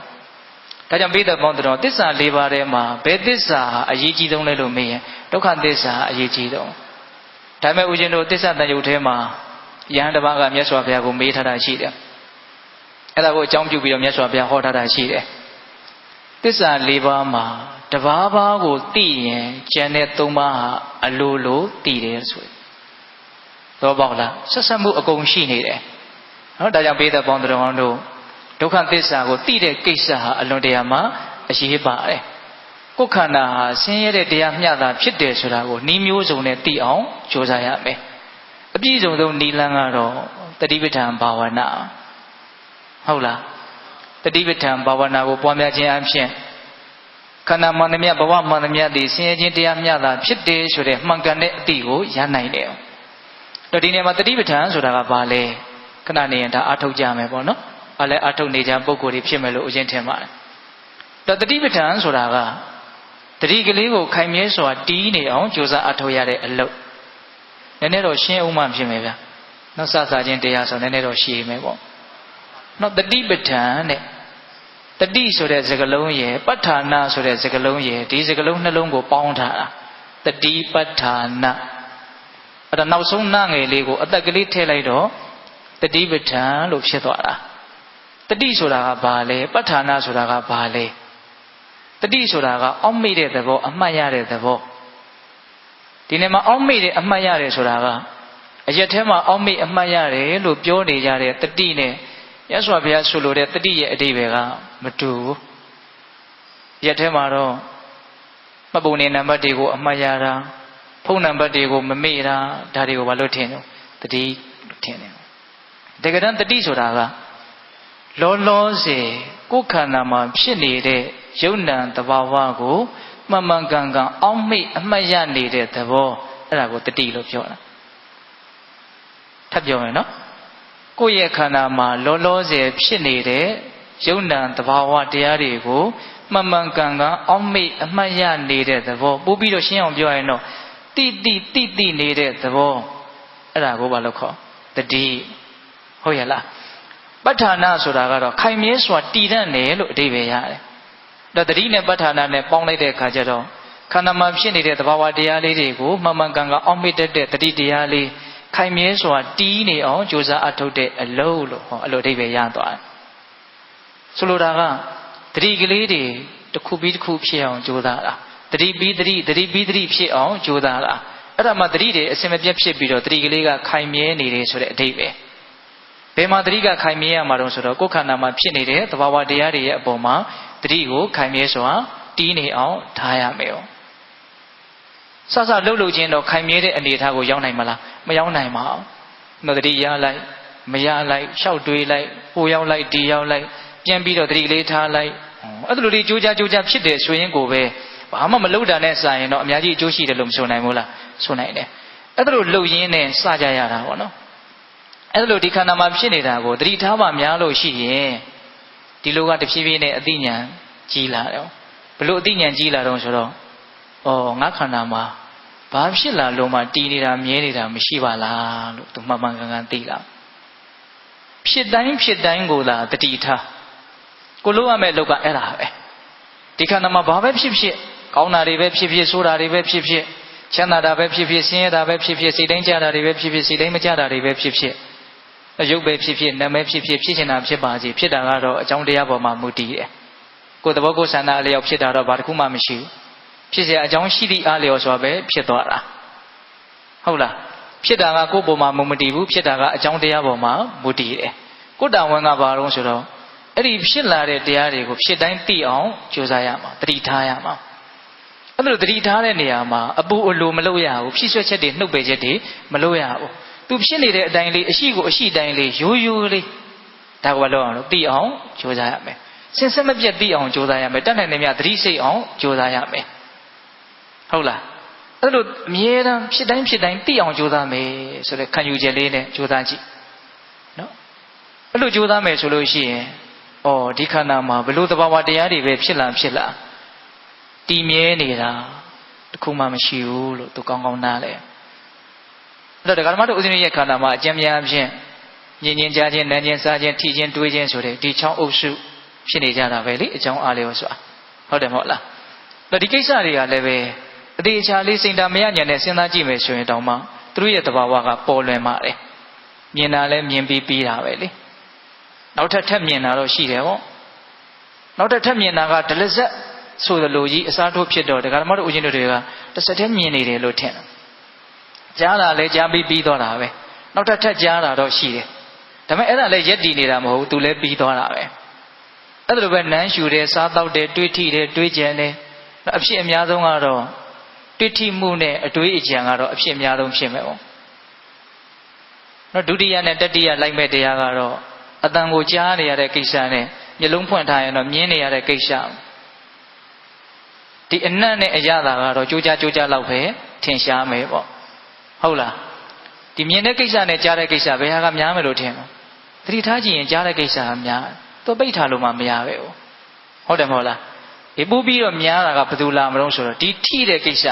ဒါကြောင့်ပိဋကပေါင်းတော်သစ္စာ၄ပါးထဲမှာဘယ်သစ္စာအရေးကြီးဆုံးလဲလို့မေးရင်ဒုက္ခသစ္စာအရေးကြီးဆုံးဒါပေမဲ့ဦးဇင်းတို့သစ္စာတန်ရုပ်ထဲမှာယဟန်တစ်ပါးကမြတ်စွာဘုရားကိုမေးထားတာရှိတယ်အဲ့ဒါကိုအကြောင်းပြုပြီးတော့မြတ်စွာဘုရားဟောထားတာရှိတယ်သစ္စာ၄ပါးမှာတစ်ပါးပါးကိုသိရင်ကျန်တဲ့၃ပါးဟာအလိုလိုသိတယ်ဆိုရင်တော့ပေါ့လားဆက်ဆက်မှုအကုန်ရှိနေတယ်နော်ဒါကြောင့်ပိဋကပေါင်းတော်တို့ဒုက္ခသစ္စာကိုသိတဲ့ကိစ္စဟာအလွန်တရာမှအရေးပါတယ်ကိုယ်ခန္ဓာဟာဆင်းရဲတဲ့တရားမျှတာဖြစ်တယ်ဆိုတာကိုနှီးမျိုးစုံနဲ့သိအောင်ကြိုးစားရမယ်အပြည့်စုံသောနိလန်းကတော့တတိပဋ္ဌာန်ဘာဝနာဟုတ်လားတတိပဋ္ဌာန်ဘာဝနာကိုပွားများခြင်းအပြင်ခန္ဓာမှန်သမျှဘဝမှန်သမျှသည်ဆင်းရဲခြင်းတရားမျှတာဖြစ်တယ်ဆိုတဲ့မှန်ကန်တဲ့အသည့်ကိုရနိုင်တယ်တော့ဒီနေရာမှာတတိပဋ္ဌာန်ဆိုတာကဘာလဲခဏနေရင်ဒါအထုတ်ကြမယ်ပေါ့နော်ဘာလဲအထုတ်နေကြပုံကိုယ်တွေဖြစ်မယ်လို့ဦးဇင်းထင်ပါတယ်တော့တတိပဋ္ဌာန်ဆိုတာကတတိကလေးကိုခိုင်မြဲစွာတီးနေအောင်ကြိုးစားအထုတ်ရတဲ့အလုပ်နည်းနည်းတော့ရှင်းဥမှဖြစ်မယ်ဗျာနောက်စစချင်းတရားဆိုနည်းနည်းတော့ရှင်းမယ်ပေါ့နောက်တတိပဋ္ဌာန်နဲ့တတိဆိုတဲ့စကားလုံးရယ်ပဋ္ဌာနာဆိုတဲ့စကားလုံးရယ်ဒီစကားလုံးနှလုံးကိုပေါင်းထားတာတတိပဋ္ဌာနာအဲ့ဒါနောက်ဆုံးနာငယ်လေးကိုအသက်ကလေးထည့်လိုက်တော့တတိပဋ္ဌာန်လို့ဖြစ်သွားတာတတိဆိုတာကဘာလဲပဋ္ဌာနာဆိုတာကဘာလဲတတိဆိုတာကအောက်မေ့တဲ့သဘောအမှတ်ရတဲ့သဘောဒီနေ့မှာအောက်မေ့တဲ့အမှတ်ရတယ်ဆိုတာကအရက်ထဲမှာအောက်မေ့အမှတ်ရတယ်လို့ပြောနေကြတဲ့တတိနဲ့ရသော်ဘုရားဆိုလိုတဲ့တတိရဲ့အဓိပ္ပာယ်ကမတူဘူးရက်ထဲမှာတော့မှတ်ပုံနေနံပါတ်တွေကိုအမှတ်ရတာဖုန်းနံပါတ်တွေကိုမမေ့တာဒါတွေကိုဘာလို့ထင်လဲတတိထင်တယ်တကယ်တမ်းတတိဆိုတာကလောလောဆယ်ကိုယ်ခန္ဓာမှာဖြစ်နေတဲ့ယုံ nant သဘာဝကိုမှန်မှန်ကန်ကန်အောက်မေ့အမှတ်ရနေတဲ့သဘောအဲ့ဒါကိုတတိလို့ပြောတာထပ်ပြောမယ်နော်ကိုယ့်ရဲ့ခန္ဓာမှာလောလောဆယ်ဖြစ်နေတဲ့ယုံ nant သဘာဝတရားတွေကိုမှန်မှန်ကန်ကန်အောက်မေ့အမှတ်ရနေတဲ့သဘောပို့ပြီးတော့ရှင်းအောင်ပြောရရင်တော့တိနေတဲ့သဘောအဲ့ဒါကိုဘာလို့ခေါ်တတိဟုတ်ရလားပဋ္ဌာနာဆိုတာကတော့ခိုင်မြဲစွာတည်တတ်တယ်လို့အဓိပ္ပာယ်ရတယ်ဒါတတိနဲ့ပဋ္ဌာနာနဲ့ပေါင်းလိုက်တဲ့အခါကျတော့ခန္ဓာမှာဖြစ်နေတဲ့သဘာဝတရားလေးတွေကိုမှန်မှန်ကန်ကန်အောက်မေ့တတ်တဲ့တတိတရားလေး ခိုင်မြဲစွာတီးနေအောင်ကြိုးစားအထုတ်တဲ့အလုပ်လို့ဟောအဲ့လိုအဓိပ္ပာယ်ရသွားတယ်ဆိုလိုတာကတတိကလေးတွေတစ်ခုပြီးတစ်ခုဖြစ်အောင်ကြိုးစားတာတတိပြီးတတိဖြစ်အောင်ကြိုးစားတာအဲ့ဒါမှတတိတွေအစင်မပြတ်ဖြစ်ပြီးတော့တတိကလေးကခိုင်မြဲနေတယ်ဆိုတဲ့အဓိပ္ပာယ်ဘယ်မှာတတိကခိုင်မြဲရမှာတော့ဆိုတော့ကိုယ်ခန္ဓာမှာဖြစ်နေတဲ့သဘာဝတရားတွေရဲ့အပေါ်မှာတတိကိုခိုင်မြဲစွာတီးနေအောင်ထားရမယ်။စစလှုပ်ချင်းတော့ခိုင်မြဲတဲ့အနေအထားကိုရောက်နိုင်မလားမရောက်နိုင်ပါဘူး။နော်တတိရလိုက်မရလိုက်လျှောက်တွေးလိုက်ဟိုရောက်လိုက်ဒီရောက်လိုက်ပြန်ပြီးတော့တတိလေးထားလိုက်အဲ့လိုလေးကြိုးကြားဖြစ်တယ်ဆိုရင်ကိုပဲဘာမှမလှုပ်တာနဲ့စာရင်တော့အများကြီးအကျိုးရှိတယ်လို့မဆိုနိုင်ဘူးလားဆိုနိုင်တယ်။အဲ့လိုလှုပ်ရင်းနဲ့စကြရတာပေါ့နော်။အဲ့လိုဒီခန္ဓာမှာဖြစ်နေတာကိုတတိထားမှများလို့ရှိရင်ဒီလိုကတဖြည်းဖြည်းနဲ့အသိဉာဏ်ကြီးလာတယ်ဘလို့အသိဉာဏ်ကြီးလာတော့ဆိုတော့ငါခန္ဓာမှာဘာဖြစ်လာလို့မှတည်နေတာမြဲနေတာမရှိပါလားလို့သူမှန်မှန်ကန်ကန်သိလာဖြစ်တိုင်းကိုသာတတိထားကိုလို့ရမယ့်လောက်ကအဲ့ဒါပဲဒီခန္ဓာမှာဘာပဲဖြစ်ကောင်းတာတွေပဲဖြစ်ဆိုးတာတွေပဲဖြစ်ချမ်းသာတာပဲဖြစ်ဆင်းရဲတာပဲဖြစ်စိတ်တိုင်းကြတာတွေပဲဖြစ်စိတ်တိုင်းမကြတာတွေပဲဖြစ်ရုပ်ပဲဖြစ်နာမည်ဖြစ်ချင်တာဖြစ်ပါစေဖြစ်တာကတော့အကြောင်းတရားပေါ်မှာမူတည်တယ်ကိုယ်သဘောကိုယ်ဆန္ဒအလျောက်ဖြစ်တာတော့ဘာတစ်ခုမှမရှိဘူးဖြစ်เสียအကြောင်းရှိသည့်အားလျော်စွာပဲဖြစ်သွားတာဟုတ်လားဖြစ်တာကကိုယ်ပေါ်မှာမတည်ဘူးဖြစ်တာကအကြောင်းတရားပေါ်မှာမူတည်တယ်ကိုယ်တာဝန်ကဘာလို့ဆိုတော့အဲ့ဒီဖြစ်လာတဲ့တရားတွေကိုဖြစ်တိုင်းသိအောင်ကြိုးစားရမှာတတိထားရမှာအဲ့လိုတတိထားတဲ့နေရာမှာအပူအလိုမလုပ်ရဘူးဖြည့်ဆွက်ချက်တွေနှုတ်ပယ်ချက်တွေမလုပ်ရဘူးသူဖြစ်နေတဲ့အတိုင်းလေးအရှိကိုအရှိတိုင်းလေးရိုးရိုးလေးဒါကဘာလို့အောင်လို့သိအောင်ကြိုးစားရမယ်စင်စစ်မပြတ်သိအောင်ကြိုးစားရမယ်တတ်နိုင်တဲ့မြတ်သတိစိတ်အောင်ကြိုးစားရမယ်ဟုတ်လားအဲ့လိုအမြဲတမ်းဖြစ်တိုင်းသိအောင်ကြိုးစားမယ်ဆိုတဲ့ခံယူချက်လေးနဲ့ကြိုးစားကြည့်နော်အဲ့လိုကြိုးစားမယ်ဆိုလို့ရှိရင်ဒီခန္ဓာမှာဘယ်လိုသဘာဝတရားတွေပဲဖြစ်လာတည်မြဲနေတာတခုမှမရှိဘူးလို့သူကောင်းကောင်းနားလဲအဲ့တော့ဒကာဓမ္မတို့ဦးဇင်းရဲ့ခန္ဓာမှာအကျဉ်းများဖြင့်ညင်ညင်ကြားခြင်းနမ်းခြင်းစားခြင်းထိခြင်းတွေးခြင်းဆိုတဲ့ဒီ6အုပ်စုဖြစ်နေကြတာပဲလေအကြောင်းအားလျော်စွာဟုတ်တယ်မဟုတ်လားဒီကိစ္စတွေကလည်းပဲအသေးချာလေးစိတ်ဓာတ်မရညံနဲ့စဉ်းစားကြည့်မယ်ဆိုရင်တောင်မှသူတို့ရဲ့သဘာဝကပေါ်လွင်ပါတယ်မြင်တာလည်းမြင်ပြီးတာပဲလေနောက်ထပ်မြင်တာတော့ရှိတယ်ပေါ့နောက်ထပ်မြင်တာကဒလဇက်ဆိုသလိုကြီးအစားထိုးဖြစ်တော့ဒကာဓမ္မတို့ဦးဇင်းတို့တွေကတစ်စက်တည်းမြင်နေတယ်လို့ထင်တယ်ကြားတာလည်းကြားပြီးသွားတာပဲနောက်ထပ်ကြားတာတော့ရှိတယ်ဒါပေမဲ့အဲ့ဒါလည်းရက်တည်နေတာမဟုတ်ဘူးသူလည်းပြီးသွားတာပဲအဲ့ဒါလိုပဲနမ်းရှူတယ်စားတောက်တယ်တွေးထိတယ်တွေးကြံတယ်အဖြစ်အများဆုံးကတော့တွေးထိမှုနဲ့အတွေးအကြံကတော့အဖြစ်အများဆုံးဖြစ်မယ်ပေါ့နော်ဒုတိယနဲ့တတိယလိုက်မဲ့တရားကတော့အတန်ကိုကြားနေရတဲ့ကိစ္စနဲ့မျက်လုံးဖွင့်ထားရင်တော့မြင်နေရတဲ့ကိစ္စဒီအနတ်နဲ့အရသာကတော့ကြိုးကြားလောက်ပဲထင်ရှားမယ်ပေါ့ဟုတ်လားဒီမြင်တဲ့ကိစ္စနဲ့ကြားတဲ့ကိစ္စဘယ်ဟာကများမယ်လို့ထင်လဲသတိထားကြည့်ရင်ကြားတဲ့ကိစ္စကများသူပိတ်ထားလို့မှမရပဲဟုတ်တယ်မဟုတ်လားဒီပို့ပြီးတော့များတာကဘယ်သူလာမလို့ဆိုတော့ဒီထိတဲ့ကိစ္စ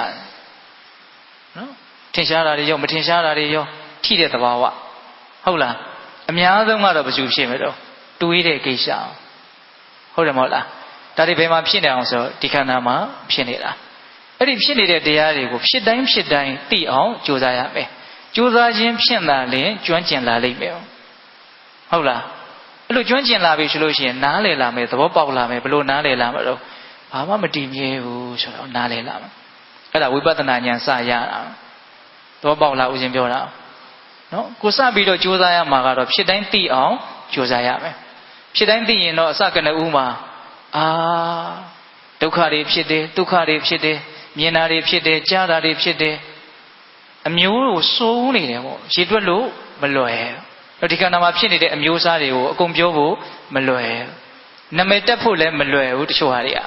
နော်ထင်ရှားတာတွေရောမထင်ရှားတာတွေရောထိတဲ့သဘာဝဟုတ်လားအများဆုံးကတော့ဘယ်သူဖြစ်မယ်တော့တွေးတဲ့ကိစ္စဟုတ်တယ်မဟုတ်လားဒါတွေဘယ်မှာဖြစ်နေအောင်ဆိုတော့ဒီခန္ဓာမှာဖြစ်နေတာအဲ့ဒီဖြစ်နေတဲ့တရားတွေကိုဖြစ်တိုင်းသိအောင်ကြိုးစားရမယ်ကြိုးစားခြင်းဖြင့်သာလျှင်ကျွမ်းကျင်လာလိမ့်မယ်ဟုတ်လားအဲ့လိုကျွမ်းကျင်လာပြီဆိုလို့ရှိရင်နားလည်လာမယ်သဘောပေါက်လာမယ်ဘယ်လိုနားလည်လာမလို့ဘာမှမတည်မြဲဘူးဆိုတော့နားလည်လာမယ်အဲ့ဒါဝိပဿနာဉာဏ်စရတာသဘောပေါက်လားဦးဇင်းပြောတာနော်ကိုစပြီးတော့ကြိုးစားရမှာကတော့ဖြစ်တိုင်းသိအောင်ကြိုးစားရမယ်ဖြစ်တိုင်းသိရင်တော့အစကနဦးမှာဒုက္ခတွေဖြစ်တယ်ဒုက္ခတွေဖြစ်တယ်မြင်တာတွေဖြစ်တယ်ကြားတာတွေဖြစ်တယ်အမျိုးကိုစိုးနေတယ်ပေါ့ရေတွက်လို့မလွယ်တော့ဒီခန္ဓာမှာဖြစ်နေတဲ့အမျိုးအစားတွေကိုအကုန်ပြောဖို့မလွယ်နာမည်တက်ဖို့လည်းမလွယ်ဘူးတချို့ဟာတွေက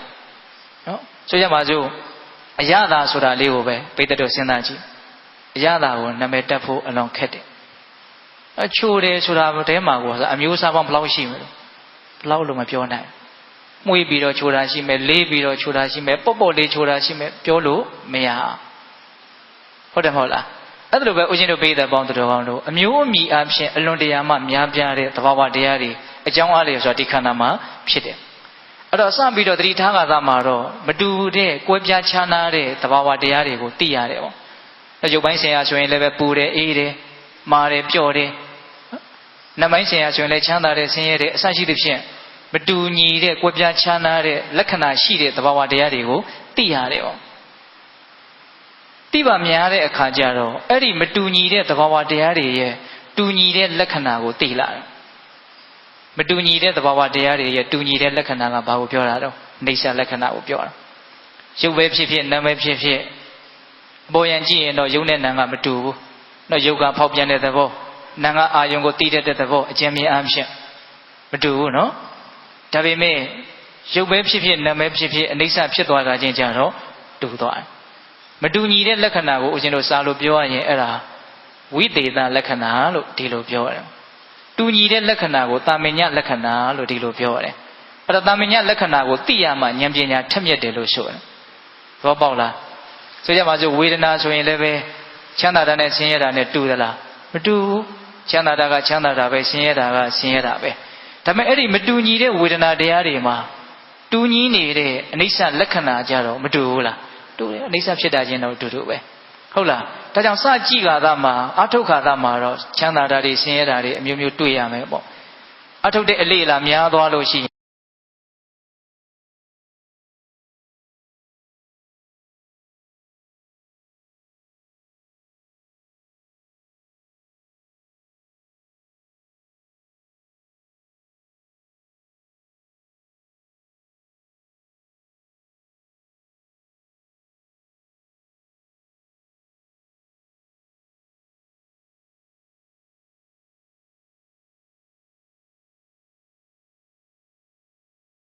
နော်ဆိုကြပါစို့အရသာဆိုတာလေးကိုပဲပိဋကတို့စဉ်းစားကြည့်အရသာကိုနာမည်တက်ဖို့အလွန်ခက်တယ်အချိုတယ်ဆိုတာတဲမှာကိုအမျိုးအစားပေါင်းဘယ်လောက်ရှိမလဲဘယ်လောက်လို့မပြောနိုင်မှုေးပြီးတော့ချိုတာရှိမယ်လေးပြီးတော့ချိုတာရှိမယ်ပေါ့လေးချိုတာရှိမယ်ပြောလို့မရဟုတ်တယ်မဟုတ်လားအဲ့ဒါလိုပဲဦးဇင်းတို့ပိဋကပေါင်းတော်ကောင်းတို့အမျိုးအမည်အဖြစ်အလွန်တရာမှများပြားတဲ့သဘာဝတရားတွေအကြောင်းအားလျော်ဆိုတာဒီခန္ဓာမှာဖြစ်တယ်အဲ့တော့စပြီးတော့သတိထားကားမှာတော့မတူတဲ့ကွဲပြားခြားနားတဲ့သဘာဝတရားတွေကိုသိရတယ်ပေါ့ရုပ်ပိုင်းဆင်ရဆိုရင်လည်းပဲပူတယ်အေးတယ် မာတယ်ပျော်တယ်နတ်မိုင်းဆင်ရဆိုရင်လည်းချမ်းသာတယ်ဆင်းရဲတယ်အစရှိသဖြင့်မတူညီတဲ့ကွဲပြားခြားနားတဲ့လက္ခဏာရှိတဲ့သဘာဝတရားတွေကိုသိရတယ်ပေါ့သိပါများတဲ့အခါကျတော့အဲ့ဒီမတူညီတဲ့သဘာဝတရားတွေရဲ့တူညီတဲ့လက္ခဏာကိုသိလာတယ်မတူညီတဲ့သဘာဝတရားတွေရဲ့တူညီတဲ့လက္ခဏာကဘာကိုပြောတာတော့နေဆာလက္ခဏာကိုပြောတာရုပ်ပဲဖြစ်ဖြစ်နာမ်ပဲဖြစ်ဖြစ်ပေါ်ရန်ကြည့်ရင်တော့ရုပ်နဲ့နာမ်ကမတူဘူးတော့ရုပ်ကဖောက်ပြန်တဲ့သဘောနာမ်ကအာယုံကိုသိတတ်တဲ့သဘောအကျဉ်းမြင်အားဖြင့်မတူဘူးနော်ဒါပေမဲ့ရုပ်ပဲဖြစ်ဖြစ်နာမ်ပဲဖြစ်ဖြစ်အနိစ္စဖြစ်သွားတာချင်းကြတော့တူသွားတယ်မတူညီတဲ့လက္ခဏာကိုဦးဇင်းတို့စာလို့ပြောရရင်အဲ့ဒါဝိသေသလက္ခဏာလို့ဒီလိုပြောရတယ်တူညီတဲ့လက္ခဏာကိုတာမညလက္ခဏာလို့ဒီလိုပြောရတယ်အဲ့ဒါတာမညလက္ခဏာကိုသိရမှဉာဏ်ပညာထက်မြက်တယ်လို့ဆိုတယ်ဘောပေါက်လားဆိုကြပါစို့ဝေဒနာဆိုရင်လည်းပဲချမ်းသာတာနဲ့ဆင်းရဲတာနဲ့တူသလားမတူဘူးချမ်းသာတာကချမ်းသာတာပဲဆင်းရဲတာကဆင်းရဲတာပဲဒါပေမဲ့အဲ့ဒီမတူညီတဲ့ဝေဒနာတရားတွေမှာတူညီနေတဲ့အနိစ္စလက္ခဏာကြတော့မတူဘူးလားတူတယ်အနိစ္စဖြစ်တာချင်းတော့တူတူပဲဟုတ်လားဒါကြောင့်စကြည့်ခါသားမှာအထုတ်ခါသားမှာတော့ချမ်းသာတာတွေဆင်းရဲတာတွေအမျိုးမျိုးတွေ့ရမယ်ပေါ့အထုတ်တဲ့အလေးလာများသွားလို့ရှိ